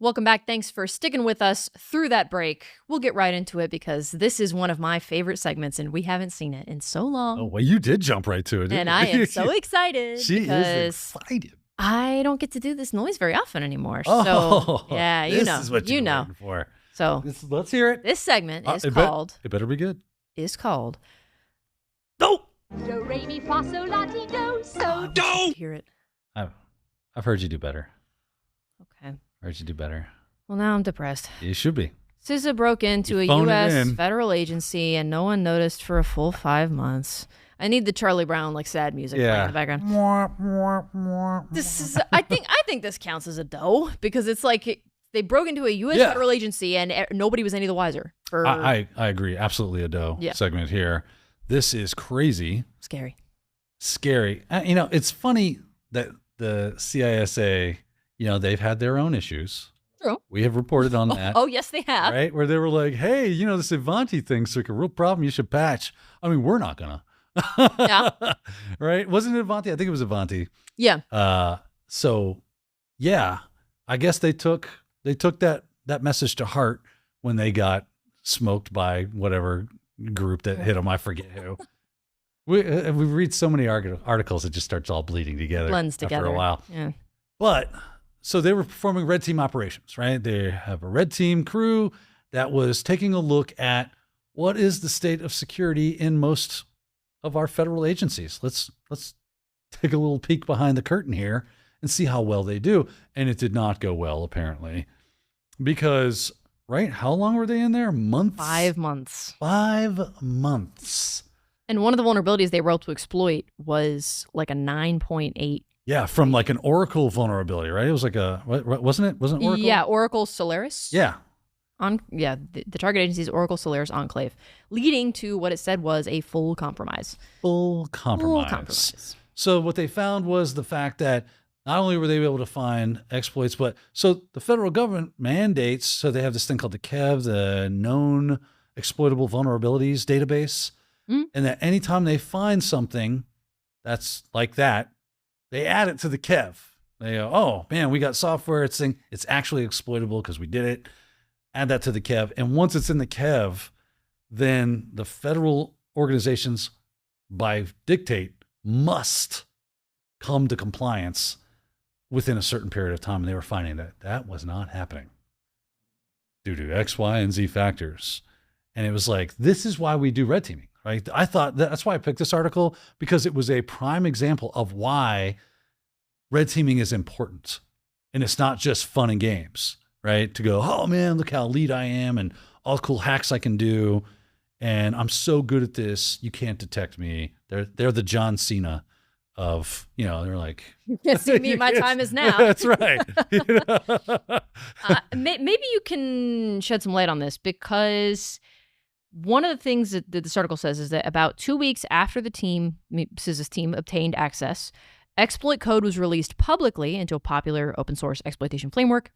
Welcome back. Thanks for sticking with us through that break. We'll get right into it because this is one of my favorite segments and we haven't seen it in so long. Oh, well, you did jump right to it, didn't and you? I am so excited. She because is excited. I don't get to do this noise very often anymore. Oh, so, yeah, you know. This is what you're waiting for. So, let's hear it. This segment is called... It better be good. Is called... No! Do, re, mi, fa, sol, la, ti, do, so... Don't hear it. I've heard you do better. Okay. Heard you do better. Well, now I'm depressed. You should be. SZA broke into a U.S. federal agency and no one noticed for a full 5 months. I need the Charlie Brown sad music playing in the background. This is I think this counts as a dough because it's they broke into a U.S. federal agency and nobody was any the wiser. I agree. Absolutely a dough segment here. This is crazy. Scary. It's funny that the CISA, they've had their own issues. True. We have reported on that. Oh, yes, they have. Right? Where they were like, hey, this Ivanti thing's a real problem. You should patch. I mean, we're not going to. Yeah. Right? Wasn't it Ivanti? I think it was Ivanti. Yeah. So, yeah, I guess they took that message to heart when they got smoked by whatever group that hit them. I forget who. We read so many articles, it just starts all bleeding together. Blends together. After a while. Yeah. But... So they were performing red team operations, right? They have a red team crew that was taking a look at what is the state of security in most of our federal agencies. Let's take a little peek behind the curtain here and see how well they do. And it did not go well, apparently, because, right? How long were they in there? Months? 5 months. 5 months. And one of the vulnerabilities they were able to exploit was a 9.8. Yeah, from an Oracle vulnerability, right? It was wasn't it? Wasn't it Oracle? Yeah, Oracle Solaris. Yeah. The target agency's Oracle Solaris enclave, leading to what it said was a full compromise. Full compromise. So what they found was the fact that not only were they able to find exploits, but so the federal government mandates, so they have this thing called the KEV, the Known Exploitable Vulnerabilities Database, and that anytime they find something that's like that, they add it to the KEV. They go, oh, man, we got software. It's actually exploitable because we did it. Add that to the KEV. And once it's in the KEV, then the federal organizations, by dictate, must come to compliance within a certain period of time. And they were finding that was not happening due to X, Y, and Z factors. And it was this is why we do red teaming. Right? I thought that's why I picked this article, because it was a prime example of why red teaming is important. And it's not just fun and games, right? To go, oh man, look how elite I am and all the cool hacks I can do. And I'm so good at this. You can't detect me. They're the John Cena of, they're like, you can't see me. My time is now. That's right. Maybe you can shed some light on this, because one of the things that this article says is that about 2 weeks after the SZA's team obtained access, exploit code was released publicly into a popular open source exploitation framework.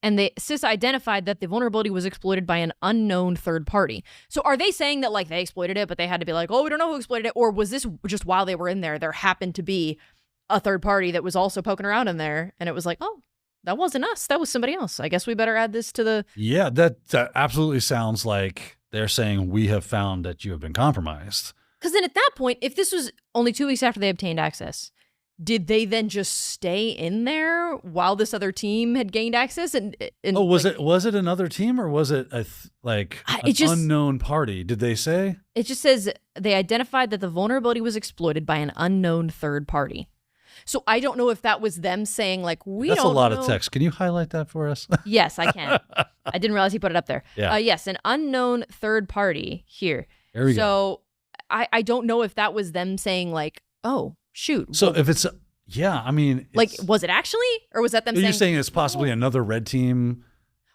And SIS identified that the vulnerability was exploited by an unknown third party. So are they saying that like they exploited it, but they had to be like, oh, we don't know who exploited it? Or was this just while they were in there happened to be a third party that was also poking around in there? And it was like, oh, that wasn't us. That was somebody else. I guess we better add this to the... Yeah, that absolutely sounds like they're saying we have found that you have been compromised. Because then at that point, if this was only 2 weeks after they obtained access, did they then just stay in there while this other team had gained access? And was it another team or was it an unknown party? Did they say? It just says they identified that the vulnerability was exploited by an unknown third party. So I don't know if that was them saying like, That's a lot of text. Can you highlight that for us? Yes, I can. I didn't realize he put it up there. Yeah. Yes, an unknown third party here. There we go. So I don't know if that was them saying like, oh, shoot. So if it's, I mean. Like, was it actually? Or was that them saying? You're saying it's possibly another red team?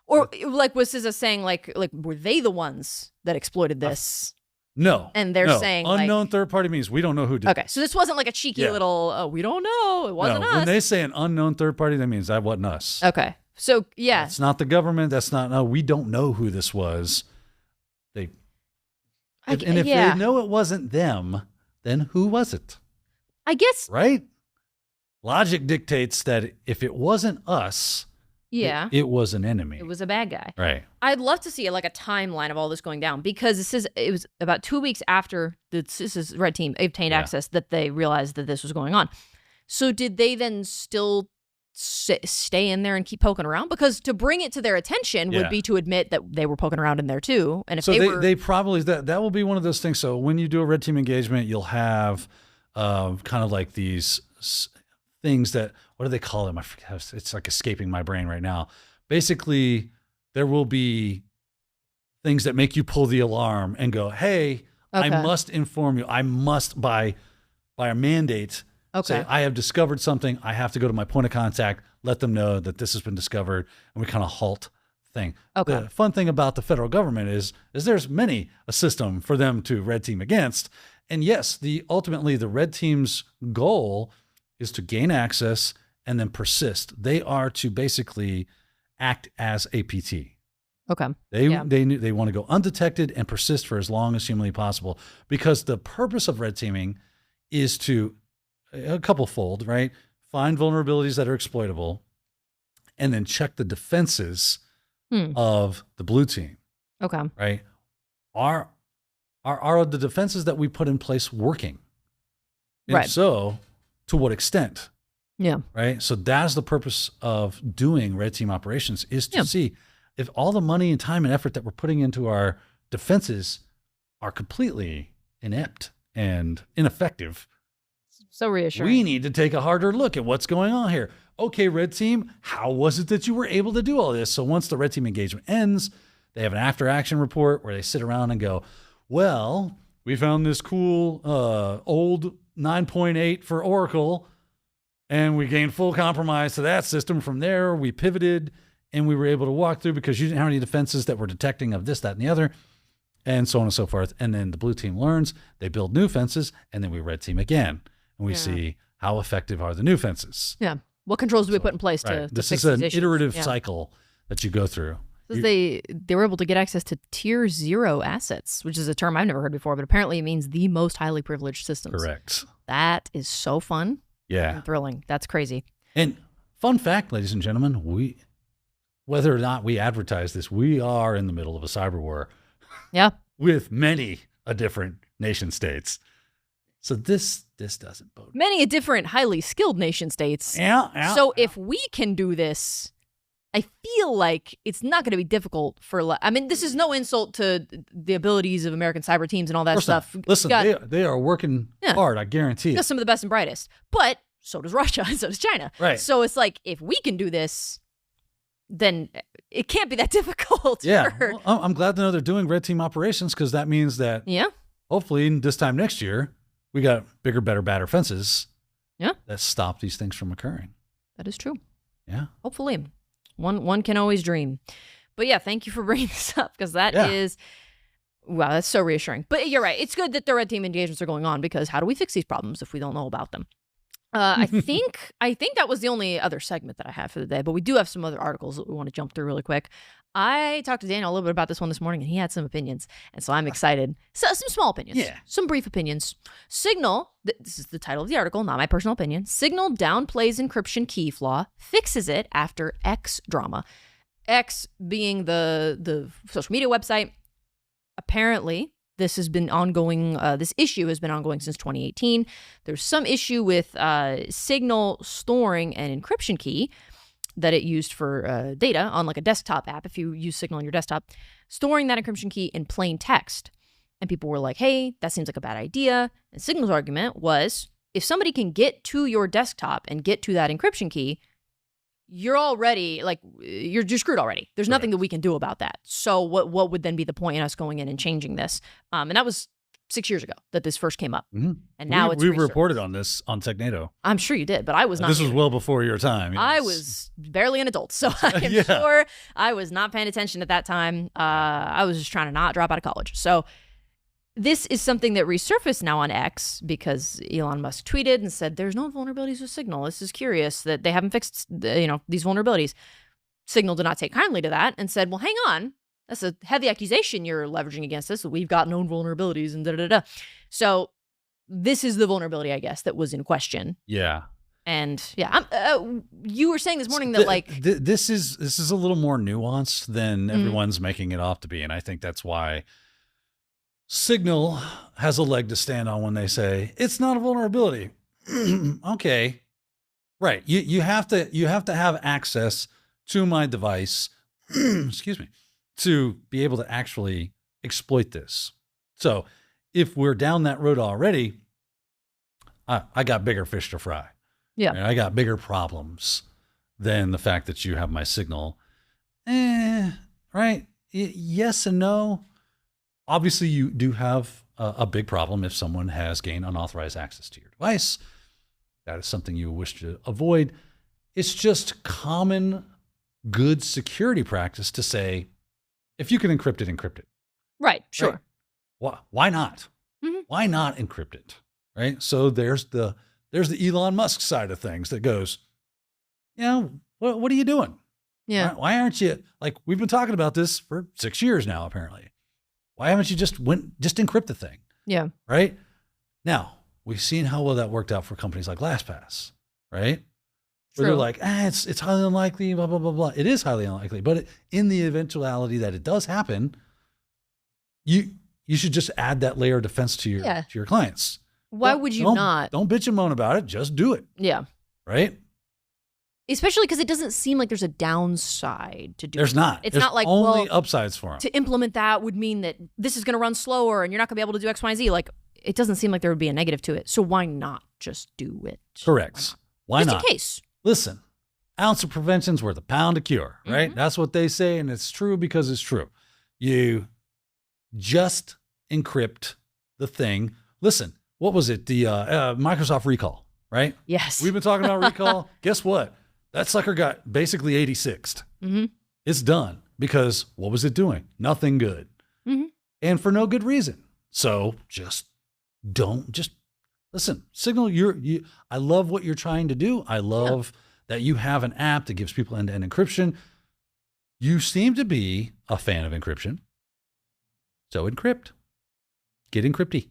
Or like was SZA saying like were they the ones that exploited this? No. And they're saying unknown third party means we don't know who did. Okay, so this wasn't like a cheeky little, we don't know. It wasn't us. When they say an unknown third party, that means that wasn't us. Okay. So, yeah. It's not the government. We don't know who this was. If they know it wasn't them, then who was it? I guess. Right? Logic dictates that if it wasn't us, it was an enemy. It was a bad guy. Right. I'd love to see like a timeline of all this going down because it was about 2 weeks after the red team obtained access that they realized that this was going on. So did they then still stay in there and keep poking around? Because to bring it to their attention would be to admit that they were poking around in there too. And if they probably that will be one of those things. So when you do a red team engagement, you'll have kind of like these things that, what do they call them? I forget. It's like escaping my brain right now. Basically, there will be things that make you pull the alarm and go, hey, I must inform you. I must by a mandate. Say, I have discovered something. I have to go to my point of contact, let them know that this has been discovered, and we kind of halt thing. The fun thing about the federal government is there's many a system for them to red team against. And yes, ultimately the red team's goal is to gain access and then persist. They are to basically act as APT. Okay. They want to go undetected and persist for as long as humanly possible, because the purpose of red teaming is to a couple-fold, right? Find vulnerabilities that are exploitable, and then check the defenses of the blue team. Okay. Right? Are the defenses that we put in place working? And so, to what extent? Yeah. Right? So that's the purpose of doing red team operations, is to see if all the money and time and effort that we're putting into our defenses are completely inept and ineffective. So reassuring. We need to take a harder look at what's going on here. Okay, red team, how was it that you were able to do all this? So once the red team engagement ends, they have an after action report where they sit around and go, well, we found this cool old 9.8 for Oracle, and we gained full compromise to that system. From there, we pivoted, and we were able to walk through because you didn't have any defenses that were detecting of this, that, and the other, and so on and so forth. And then the blue team learns, they build new fences, and then we red team again. And we see how effective are the new fences. Yeah. What controls do we put in place to this fix is an these issues? iterative cycle that you go through. They were able to get access to tier 0 assets, which is a term I've never heard before, but apparently it means the most highly privileged systems. Correct. That is so fun. Yeah. And thrilling. That's crazy. And fun fact, ladies and gentlemen, whether or not we advertise this, we are in the middle of a cyber war. Yeah. With many different nation states. So this doesn't bode. Many different highly skilled nation states. Yeah. So if we can do this, I feel like it's not going to be difficult for. I mean, this is no insult to the abilities of American cyber teams and all that stuff. Listen, they are working hard. I guarantee it. Got some of the best and brightest, but so does Russia and so does China. Right. So it's like if we can do this, then it can't be that difficult. Yeah. Well, I'm glad to know they're doing red team operations, because that means that hopefully this time next year, we got bigger, better, badder fences that stop these things from occurring. That is true. Yeah. Hopefully. One can always dream. But yeah, thank you for bringing this up, because that is, wow, that's so reassuring. But you're right. It's good that the red team engagements are going on, because how do we fix these problems if we don't know about them? I think that was the only other segment that I had for the day, but we do have some other articles that we want to jump through really quick. I talked to Daniel a little bit about this one this morning, and he had some opinions, and so I'm excited. So, some small opinions, some brief opinions. Signal, this is the title of the article, not my personal opinion. Signal downplays encryption key flaw, fixes it after X drama. X being the social media website. Apparently, this has been ongoing. This issue has been ongoing since 2018. There's some issue with Signal storing an encryption key that it used for data on like a desktop app. If you use Signal on your desktop, storing that encryption key in plain text. And people were like, hey, that seems like a bad idea. And Signal's argument was, if somebody can get to your desktop and get to that encryption key, you're already, like, you're screwed already. There's nothing that we can do about that. So what would then be the point in us going in and changing this? And that was 6 years ago that this first came up. Mm-hmm. And now we reported on this on Technado. I'm sure you did, but I was not. This was well before your time. Yes. I was barely an adult, so I'm sure I was not paying attention at that time. I was just trying to not drop out of college. So this is something that resurfaced now on X because Elon Musk tweeted and said, there's no vulnerabilities with Signal. This is curious that they haven't fixed, these vulnerabilities. Signal did not take kindly to that and said, well, hang on. That's a heavy accusation you're leveraging against us. We've got known vulnerabilities and da-da-da. So this is the vulnerability, I guess, that was in question. Yeah. And you were saying this morning that this is a little more nuanced than everyone's making it off to be. And I think that's why Signal has a leg to stand on when they say it's not a vulnerability. Okay. Right. You have to have access to my device, excuse me, to be able to actually exploit this. So if we're down that road already, I got bigger fish to fry. Yeah. And I got bigger problems than the fact that you have my Signal. Right. Yes and no. Obviously, you do have a big problem if someone has gained unauthorized access to your device. That is something you wish to avoid. It's just common good security practice to say, if you can encrypt it, encrypt it. Right, sure. Right? Why not? Mm-hmm. Why not encrypt it? Right? So there's the Elon Musk side of things that goes, what are you doing? Yeah. Why aren't you, like, we've been talking about this for 6 years now, apparently. Why haven't you just encrypt the thing? Yeah. Right? Now, we've seen how well that worked out for companies like LastPass, right? Where they're like, it's highly unlikely, blah, blah, blah, blah. It is highly unlikely. But in the eventuality that it does happen, you should just add that layer of defense to your clients. Why would you not? Don't bitch and moan about it. Just do it. Yeah. Right? Especially because it doesn't seem like there's a downside to doing There's not. It's There's not like, only upsides for them. To implement that would mean that this is going to run slower and you're not going to be able to do X, Y, and Z. Like, it doesn't seem like there would be a negative to it. So why not just do it? Correct. Why not? Just in case. Listen, ounce of prevention's worth a pound of cure, right? Mm-hmm. That's what they say, and it's true because it's true. You just encrypt the thing. Listen, what was it? The Microsoft recall, right? Yes. We've been talking about recall. Guess what? That sucker got basically 86'd. Mm-hmm. It's done because what was it doing? Nothing good. Mm-hmm. And for no good reason. So just listen, Signal, I love what you're trying to do. I love that you have an app that gives people end-to-end encryption. You seem to be a fan of encryption. So encrypt. Get encrypty.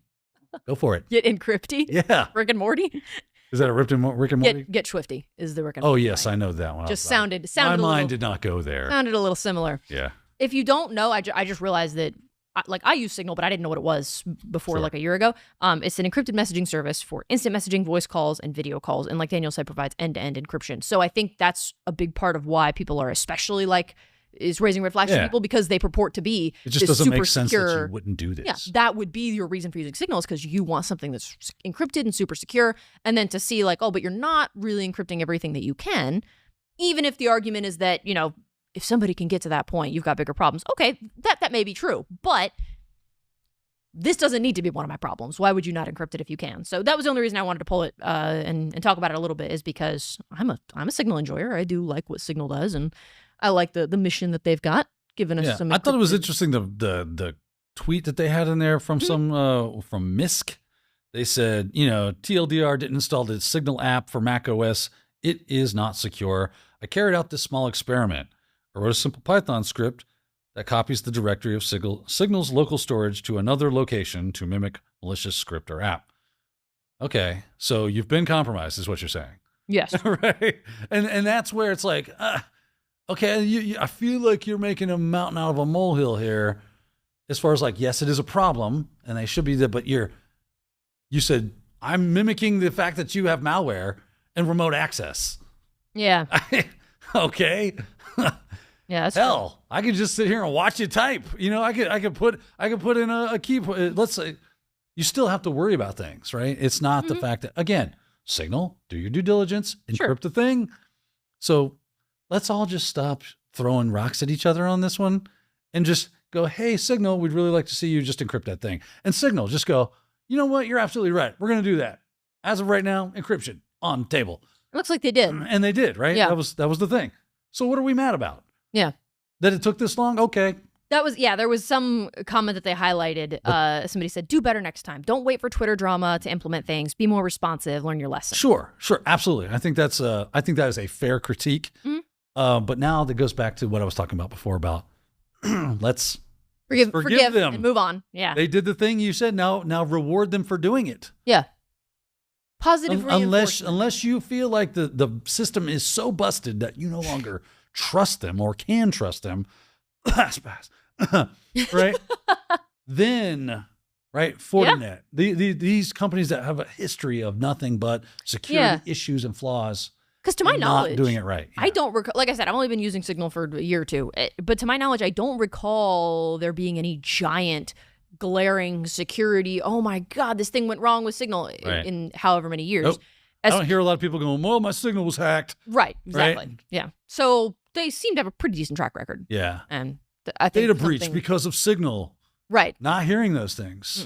Go for it. Get encrypty? Yeah. Rick and Morty? Is that a Rick and Morty? Get Swifty is the Rick and Morty. Oh, yes, I know that one. Just sounded my mind did not go there. Sounded a little similar. Yeah. If you don't know, I just realized that I use Signal, but I didn't know what it was before like a year ago. It's an encrypted messaging service for instant messaging, voice calls, and video calls. And like Daniel said, provides end-to-end encryption. So I think that's a big part of why people are especially is raising red flags to people because they purport to be it just doesn't make sense that you wouldn't do this. Yeah, that would be your reason for using Signal, because you want something that's encrypted and super secure. And then to see but you're not really encrypting everything that you can, even if the argument is that, if somebody can get to that point, you've got bigger problems. Okay, that may be true, but this doesn't need to be one of my problems. Why would you not encrypt it if you can? So that was the only reason I wanted to pull it and talk about it a little bit, is because I'm a Signal enjoyer. I do like what Signal does, and I like the mission that they've got, giving us some. I thought it was interesting the tweet that they had in there from from Misk. They said, TLDR didn't install the Signal app for Mac OS. It is not secure. I carried out this small experiment. I wrote a simple Python script that copies the directory of Signal's local storage to another location to mimic malicious script or app. Okay, so you've been compromised is what you're saying. Yes. Right? And that's where it's like, okay, I feel like you're making a mountain out of a molehill here. As far as like, yes, it is a problem, and they should be there, but you said, I'm mimicking the fact that you have malware and remote access. Yeah. Okay. Yeah, that's hell. I could just sit here and watch you type. I could put in a key. Let's say you still have to worry about things, right? It's not the fact that, again, Signal, do your due diligence, encrypt the thing. So let's all just stop throwing rocks at each other on this one and just go, hey, Signal, we'd really like to see you just encrypt that thing. And Signal, just go, you know what? You're absolutely right. We're going to do that. As of right now, encryption on the table. It looks like they did. And they did, right? Yeah. That was the thing. So what are we mad about? Yeah. That it took this long? Okay. There was some comment that they highlighted. Somebody said, do better next time. Don't wait for Twitter drama to implement things. Be more responsive. Learn your lesson. Sure. Absolutely. I think that is a fair critique. But now that goes back to what I was talking about before about let's forgive them and move on. Yeah. They did the thing you said. Now reward them for doing it. Yeah. Positive reinforcement. Unless you feel like the system is so busted that you no longer trust them or can trust them. Right? Then, right, Fortinet, these companies that have a history of nothing but security issues and flaws. Because to my knowledge, not doing it right. Yeah. I don't recall, like I said, I've only been using Signal for a year or two, but to my knowledge, I don't recall there being any giant glaring security. Oh my God, this thing went wrong with Signal in however many years. Nope. I don't hear a lot of people going, well, my Signal was hacked. Right, exactly. Right? Yeah. So they seem to have a pretty decent track record. Yeah. And I think data breach because of Signal. Right. Not hearing those things.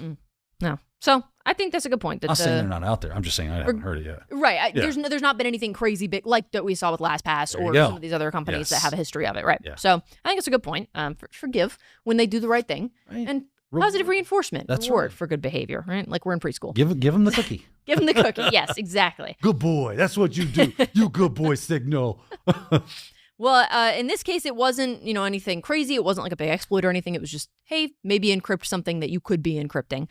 No. So I think that's a good point. I'm not saying they're not out there. I'm just saying I haven't heard it yet. Right. There's not been anything crazy big like that we saw with LastPass or some of these other companies that have a history of it. Right. Yeah. So I think it's a good point. Forgive when they do the right thing and positive reinforcement. That's reward for good behavior. Right. Like we're in preschool. Give them the cookie. Give them the cookie. Yes, exactly. Good boy. That's what you do. You good boy, Signal. Well, in this case, it wasn't, anything crazy. It wasn't like a big exploit or anything. It was just, hey, maybe encrypt something that you could be encrypting.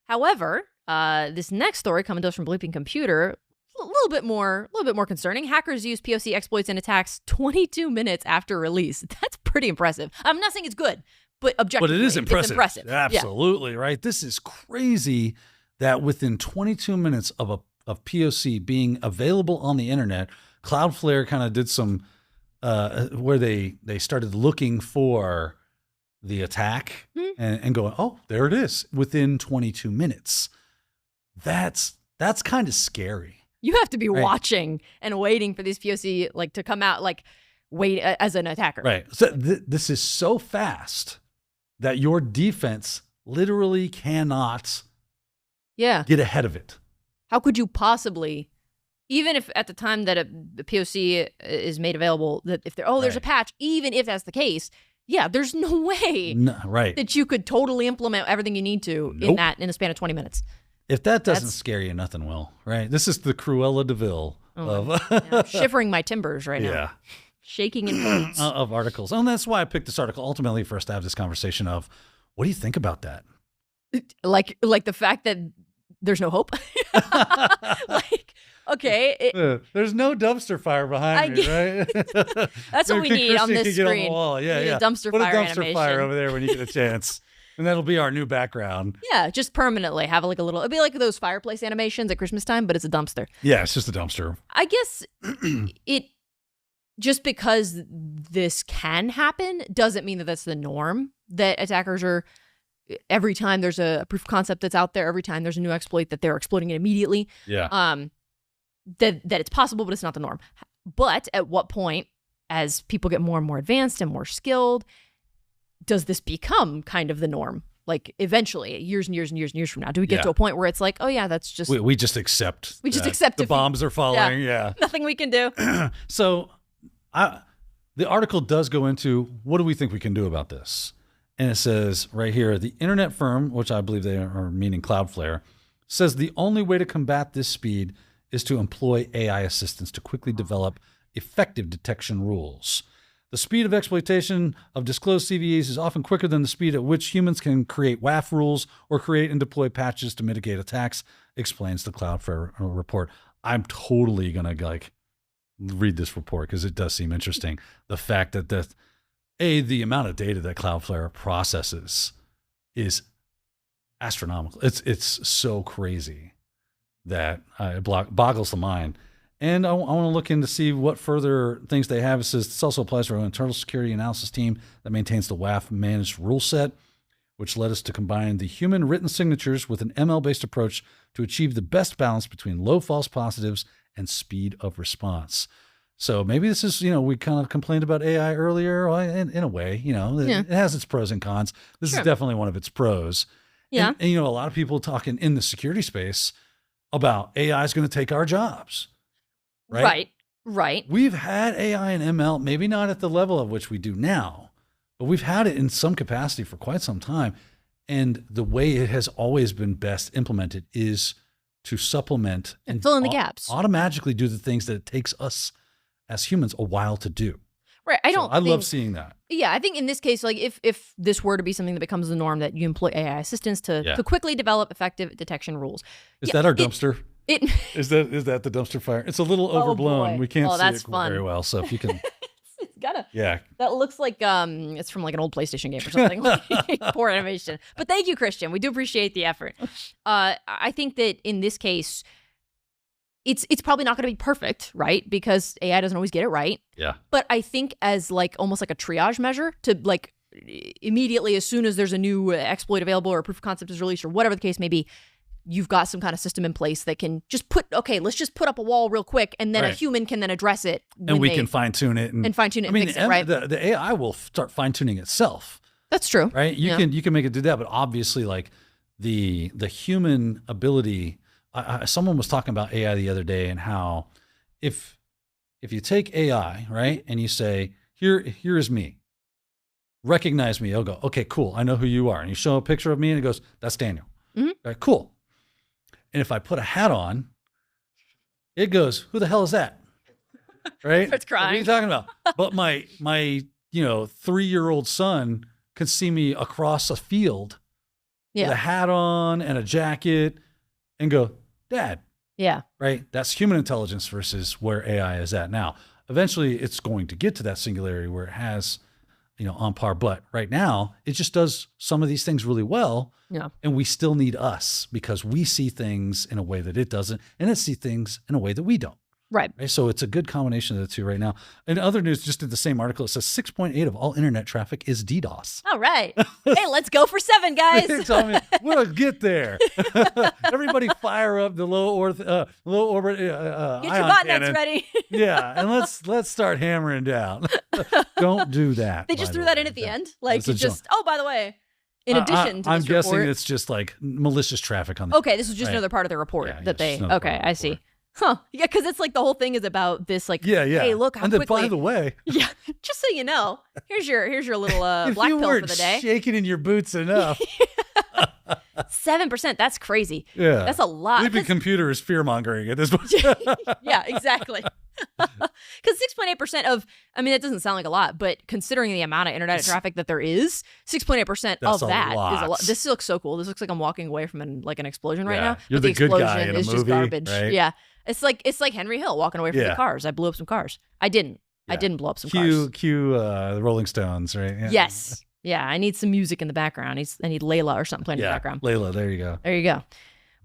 However, this next story coming to us from Bleeping Computer, a little bit more concerning. Hackers use POC exploits and attacks 22 minutes after release. That's pretty impressive. I'm not saying it's good, but objectively, but it is impressive. It's impressive. Absolutely, right? This is crazy that within 22 minutes of POC being available on the internet, Cloudflare kind of did some where they started looking for the attack and going, oh, there it is within 22 minutes. That's kind of scary. You have to be watching and waiting for these POC to come out, wait as an attacker. Right. So this is so fast that your defense literally cannot get ahead of it. How could you possibly, even if at the time that the POC is made available, that if there's a patch, even if that's the case, there's no way that you could totally implement everything you need to in a span of 20 minutes. If that doesn't scare you, nothing will, right? This is the Cruella de Vil I'm shivering my timbers right now. Yeah. Shaking in boots. Of articles. And that's why I picked this article ultimately for us to have this conversation of, what do you think about that? Like the fact that there's no hope? Okay. There's no dumpster fire behind me, right? That's what we need on this screen. On the wall. Yeah, a dumpster Put fire a dumpster animation. fire over there when you get a chance. And that'll be our new background. Yeah, just permanently have it'd be like those fireplace animations at Christmas time, but it's a dumpster. Yeah, it's just a dumpster. I guess just because this can happen doesn't mean that that's the norm, that attackers are, every time there's a proof of concept that's out there, every time there's a new exploit, that they're exploiting it immediately. Yeah. That it's possible, but it's not the norm. But at what point, as people get more and more advanced and more skilled, does this become kind of the norm? Eventually, years and years and years and years from now, do we get to a point where it's like, oh yeah, that's just we just accept. We just accept the bombs are falling. Yeah, nothing we can do. So, the article does go into what do we think we can do about this, and it says right here, the internet firm, which I believe they are meaning Cloudflare, says the only way to combat this speed is to employ AI assistants to quickly develop effective detection rules. The speed of exploitation of disclosed CVEs is often quicker than the speed at which humans can create WAF rules or create and deploy patches to mitigate attacks, explains the Cloudflare report. I'm totally going to read this report because it does seem interesting. The fact that the amount of data that Cloudflare processes is astronomical. It's so crazy that it boggles the mind. And I want to look in to see what further things they have. It says this also applies to our internal security analysis team that maintains the WAF managed rule set, which led us to combine the human written signatures with an ML-based approach to achieve the best balance between low false positives and speed of response. So maybe this is, we kind of complained about AI earlier. Well, in a way, it has its pros and cons. This is definitely one of its pros. Yeah. And a lot of people talking in the security space about AI is going to take our jobs. Right. We've had AI and ML, maybe not at the level of which we do now, but we've had it in some capacity for quite some time. And the way it has always been best implemented is to supplement and fill in the gaps. Automatically do the things that it takes us as humans a while to do. Right. I love seeing that. Yeah, I think in this case, if this were to be something that becomes the norm, that you employ AI assistants to quickly develip effective detection rules. Is that our dumpster? Is that the dumpster fire? It's a little overblown. We can't see it very well. So if you can, it's gotta. Yeah, that looks like it's from an old PlayStation game or something. Poor animation. But thank you, Christian. We do appreciate the effort. I think that in this case, it's probably not going to be perfect, right? Because AI doesn't always get it right. Yeah. But I think as almost like a triage measure to immediately, as soon as there's a new exploit available or a proof of concept is released or whatever the case may be, you've got some kind of system in place that can just let's just put up a wall real quick, and then a human can then address it. And we can fine tune it and fine tune it. Fix it, right? The AI will start fine tuning itself. That's true. Right? You can make it do that, but obviously the human ability. Someone was talking about AI the other day and how if you take AI, right, and you say, here is me, recognize me, it'll go, okay, cool, I know who you are. And you show a picture of me and it goes, that's Daniel. Mm-hmm. Right, cool. And if I put a hat on, it goes, who the hell is that? Right? It's crying. What are you talking about? But my 3-year-old son could see me across a field with a hat on and a jacket and go, Dad. Yeah. Right? That's human intelligence versus where AI is at now. Eventually, it's going to get to that singularity where it has, on par. But right now, it just does some of these things really well. Yeah. And we still need us because we see things in a way that it doesn't, and it sees things in a way that we don't. Right. So it's a good combination of the two right now. In other news, just in the same article, it says 6.8 of all internet traffic is DDoS. All right. Hey, let's go for 7, guys. We'll get there. Everybody fire up the low orbit get your ion botnets cannon. Ready. Yeah, and let's start hammering down. Don't do that. They just threw that in at the end. By the way, in addition to I'm this guessing report, it's just malicious traffic on the Okay, this is just another part of the report that they I see. Huh. Yeah, because it's the whole thing is about this hey, look how and then, quickly. by the way, yeah, just so you know, here's your little black pill for the day. Shaking in your boots enough. 7%, that's crazy. Yeah. That's a lot. Sleeping computer is fear-mongering at this point. Yeah, exactly. Because 6.8% of, that doesn't sound like a lot, but considering the amount of internet traffic that there is, 6.8% of that is a lot. This looks so cool. This looks like I'm walking away from an explosion right now. You're but the good guy in a is movie, just garbage. right? Yeah. It's like Henry Hill walking away from the cars. I blew up some cars. I didn't blow up some cars. Cue the Rolling Stones, right? Yeah. Yes. Yeah, I need some music in the background. I need Layla or something playing in the background. Layla, there you go. There you go.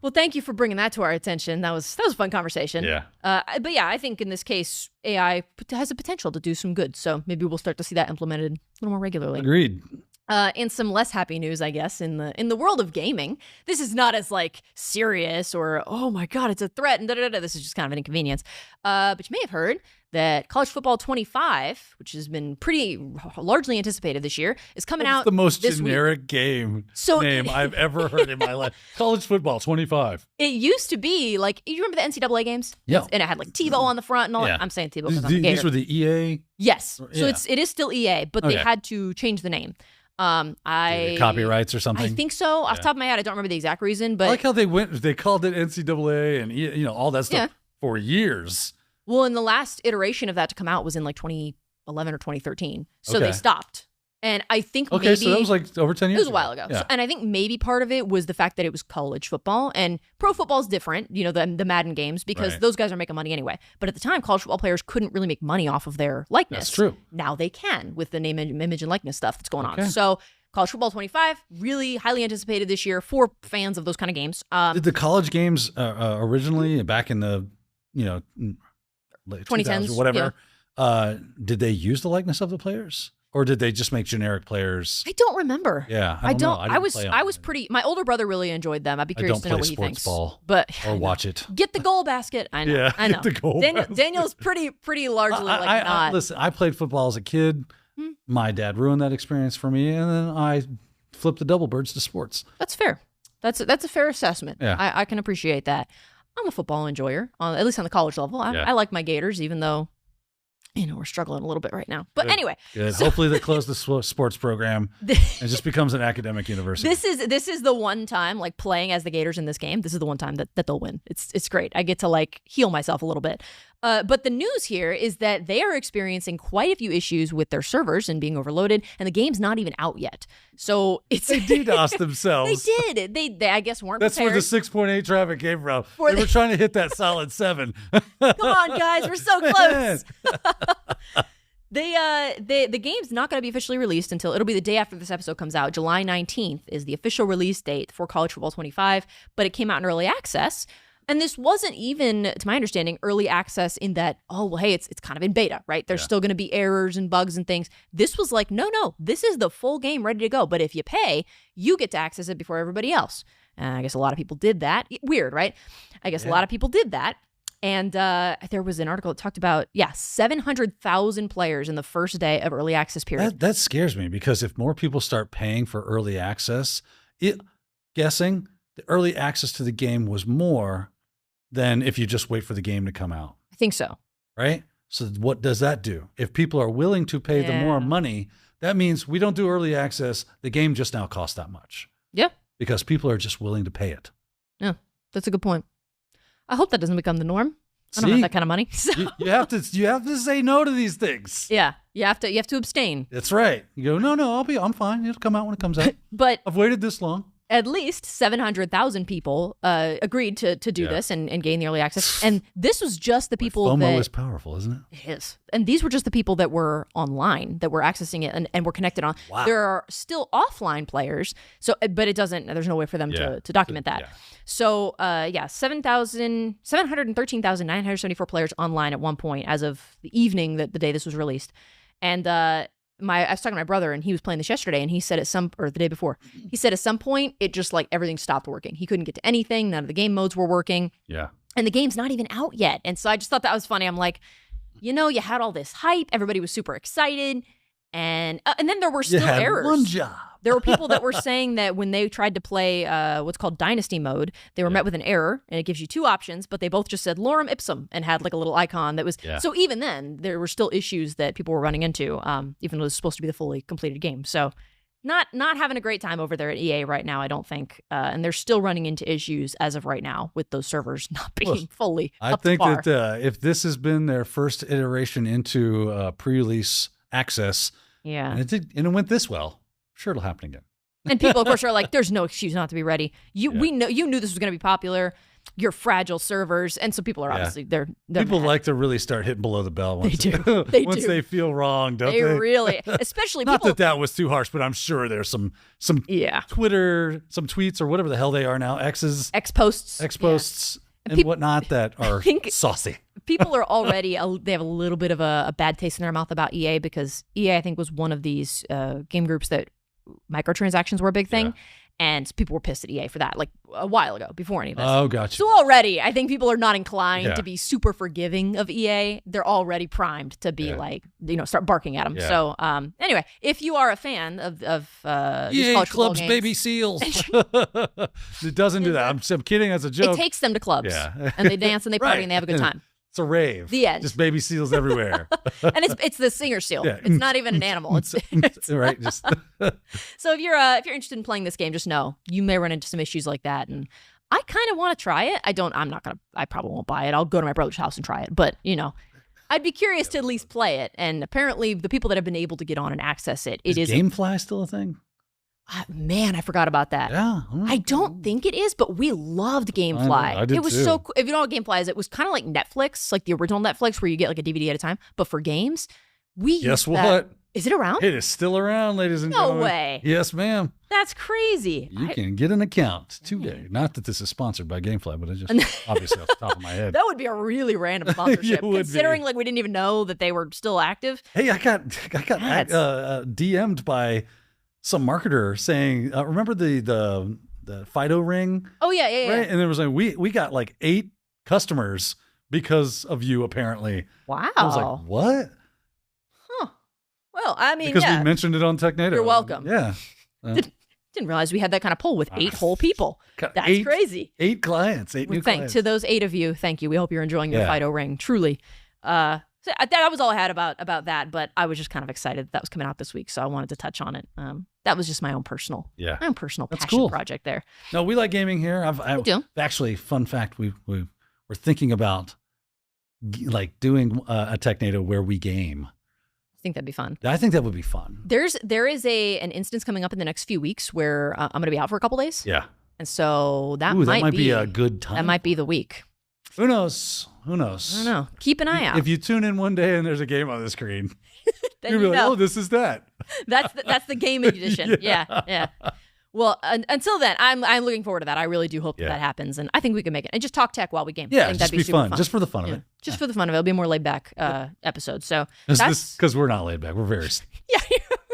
Well, thank you for bringing that to our attention. That was a fun conversation. Yeah. But yeah, I think in this case, AI has the potential to do some good. So maybe we'll start to see that implemented a little more regularly. Agreed. And some less happy news, I guess, in the world of gaming. This is not as serious or, oh my God, it's a threat and da-da-da-da. This is just kind of an inconvenience. But you may have heard that College Football 25, which has been pretty largely anticipated this year, is coming out the most this generic week. Game name I've ever heard in my life. College Football 25. It used to be you remember the NCAA games? Yeah. And it had Tebow on the front and all that. I'm saying Tebow because I'm a Gator. These were the EA? Yes. So it is still EA, but they had to change the name. Copyrights or something? I think so. Off the top of my head, I don't remember the exact reason, but I like how they called it NCAA and all that stuff for years. Well, and the last iteration of that to come out was in like 2011 or 2013. So they stopped. And I think maybe... so that was like over 10 years It was a while ago. Yeah. So, and I think maybe part of it was the fact that it was college football. And pro football is different, the Madden games, because those guys are making money anyway. But at the time, college football players couldn't really make money off of their likeness. That's true. Now they can with the name, image, and likeness stuff that's going on. So college football 25, really highly anticipated this year for fans of those kind of games. Did the college games originally, back in the, late 2010s or whatever, did they use the likeness of the players? Or did they just make generic players? I don't remember. Yeah, I don't. know. I was pretty. My older brother really enjoyed them. I'd be curious to know what he thinks. Ball, but or watch it. Get the goal basket. I know. Yeah, I know. Get the goal Daniel's pretty largely not. Listen, I played football as a kid. My dad ruined that experience for me, and then I flipped the double birds to sports. That's fair. That's a fair assessment. Yeah. I can appreciate that. I'm a football enjoyer, at least on the college level. I like my Gators, even though. We're struggling a little bit right now. But anyway. Good. So, hopefully they close the sports program and it just becomes an academic university. This is the one time, like, playing as the Gators in this game, this is the one time that they'll win. It's great. I get to, like, heal myself a little bit. But the news here is that they are experiencing quite a few issues with their servers and being overloaded, and the game's not even out yet. So it's... They DDoSed themselves. They did. They I guess, weren't That's prepared. That's where the 6.8 traffic came from. They were trying to hit that solid 7. Come on, guys. We're so close. The game's not going to be officially released until it'll be the day after this episode comes out. July 19th is the official release date for College Football 25, but it came out in early access. And this wasn't even, to my understanding, early access in that, hey, it's kind of in beta, right? There's still going to be errors and bugs and things. This was like, no, this is the full game ready to go. But if you pay, you get to access it before everybody else. I guess a lot of people did that. Weird, right? I guess a lot of people did that. And there was an article that talked about, 700,000 players in the first day of early access period. That scares me, because if more people start paying for early access, guessing the early access to the game was more than if you just wait for the game to come out. I think so. Right? So what does that do? If people are willing to pay the more money, that means we don't do early access. The game just now costs that much. Yeah. Because people are just willing to pay it. Yeah, that's a good point. I hope that doesn't become the norm. I don't have that kind of money. So. You have to say no to these things. Yeah, you have to abstain. That's right. You go, no, I'm fine. It'll come out when it comes out. But I've waited this long. At least 700,000 people agreed to do this and gain the early access. And this was just the people FOMO is powerful, isn't it? It is. And these were just the people that were online, that were accessing it and were connected on. Wow. There are still offline players, but there's no way for them to document that. Yeah. So, 713,974 players online at one point as of the evening that the day this was released. And I was talking to my brother, and he was playing this yesterday, and he said the day before, he said at some point, it just like everything stopped working. He couldn't get to anything. None of the game modes were working. Yeah. And the game's not even out yet. And so I just thought that was funny. I'm like, you had all this hype. Everybody was super excited. And then there were still errors. One job. There were people that were saying that when they tried to play what's called Dynasty mode, they were met with an error, and it gives you two options, but they both just said lorem ipsum and had like a little icon that was. Yeah. So even then, there were still issues that people were running into, even though it was supposed to be the fully completed game. So not having a great time over there at EA right now, I don't think. And they're still running into issues as of right now with those servers not being fully up to par. I think that if this has been their first iteration into pre-release access, and it went this well, sure it'll happen again. And people, of course, are like, "There's no excuse not to be ready." We know you knew this was going to be popular. You're fragile servers, and so people are obviously they're people mad. like to really start hitting below the bell. Once they do. Once they feel wrong, don't they? They Really, especially not people. that was too harsh, but I'm sure there's some Twitter, some tweets or whatever the hell they are now, X posts, and whatnot that are saucy. People are already they have a little bit of a bad taste in their mouth about EA, because EA, I think, was one of these game groups that microtransactions were a big thing, and people were pissed at EA for that, like a while ago, before any of this. Oh, gotcha. So already, I think people are not inclined to be super forgiving of EA. They're already primed to be like, start barking at them. Yeah. So anyway, if you are a fan of EA college clubs games, baby seals, it doesn't do that. I'm kidding as a joke. It takes them to clubs, and they dance and they party and they have a good time. It's a rave. The end. Just baby seals everywhere. And it's the singer seal. Yeah. It's not even an animal. It's right. Just So if you're interested in playing this game, just know you may run into some issues like that. And I kind of want to try it. I probably won't buy it. I'll go to my brother's house and try it. But I'd be curious to at least play it. And apparently the people that have been able to get on and access it, it is GameFly still a thing? Man, I forgot about that. Yeah. I don't think it is, but we loved GameFly. I did it was too. so cool. If you know what GameFly is, it was kind of like Netflix, like the original Netflix, where you get like a DVD at a time. But for games, Guess what? Is it around? It is still around, ladies and No gentlemen. way. Yes, ma'am. That's crazy. You can get an account today. Not that this is sponsored by GameFly, but it just obviously off the top of my head. That would be a really random sponsorship, It would considering be. like we didn't even know that they were still active. Hey, I got DM'd by some marketer saying, remember the Fido ring? Oh yeah. Right? And there was like, we got like 8 customers because of you, apparently. Wow. I was like, what? Well, I mean, Because we mentioned it on Technado. You're welcome. Yeah. Didn't realize we had that kind of pull with 8 whole people. Got That's 8 crazy. 8 clients, 8 new clients. To those 8 of you, thank you. We hope you're enjoying your Yeah. Fido ring. Truly. So that was all I had about that, but I was just kind of excited that was coming out this week, so I wanted to touch on it. That was just my own personal That's passion cool. project there. No, we like gaming here. We do. Actually, fun fact, we're thinking about like doing a Technado where we game. I think that'd be fun. I think that would be fun. There is an instance coming up in the next few weeks where I'm going to be out for a couple days. Yeah. And so that Ooh, might be a good time. That might be the week. Who knows? I don't know. Keep an eye out. If you tune in one day and there's a game on the screen, Then you'll be you like, know. oh, this is that. That's the game edition. Yeah. Well, until then, I'm looking forward to that. I really do hope that happens, and I think we can make it. And just talk tech while we game. I Yeah, think just that'd be super fun. Just for the fun of it. Just for the fun of it. It'll be a more laid back episode. So that's Because we're not laid back. We're very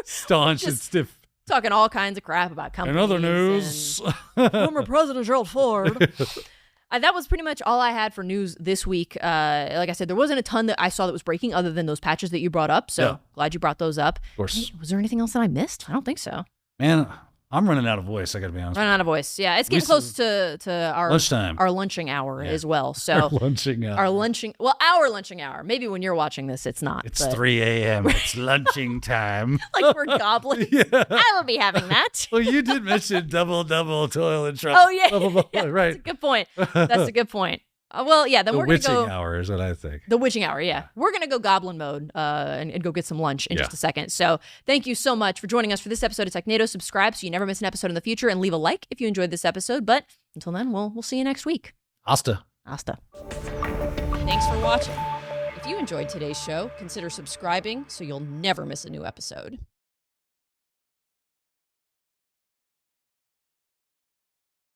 staunch and Just stiff. talking all kinds of crap about companies. In other news, former President Gerald Ford. That was pretty much all I had for news this week. Like I said, there wasn't a ton that I saw that was breaking other than those patches that you brought up. So glad you brought those up. Of course. Hey, was there anything else that I missed? I don't think so. Man, I'm running out of voice. I got to be honest. Running out of voice. Yeah, it's getting close to our lunchtime. Our lunching hour as well. So Our lunching hour. our lunching hour. Maybe when you're watching this, it's not. It's but 3 a.m. It's lunching time. like we're goblins. I will be having that. Well, you did mention double, toil and trouble. Oh yeah, Blah, blah, blah. yeah, Right. That's a good point. That's a good point. Well, yeah. Then The we're gonna witching go. hour is what I think. The witching hour, yeah. We're going to go goblin mode and go get some lunch in just a second. So thank you so much for joining us for this episode of Technado. Subscribe so you never miss an episode in the future, and leave a like if you enjoyed this episode. But until then, we'll see you next week. Asta. Thanks for watching. If you enjoyed today's show, consider subscribing so you'll never miss a new episode.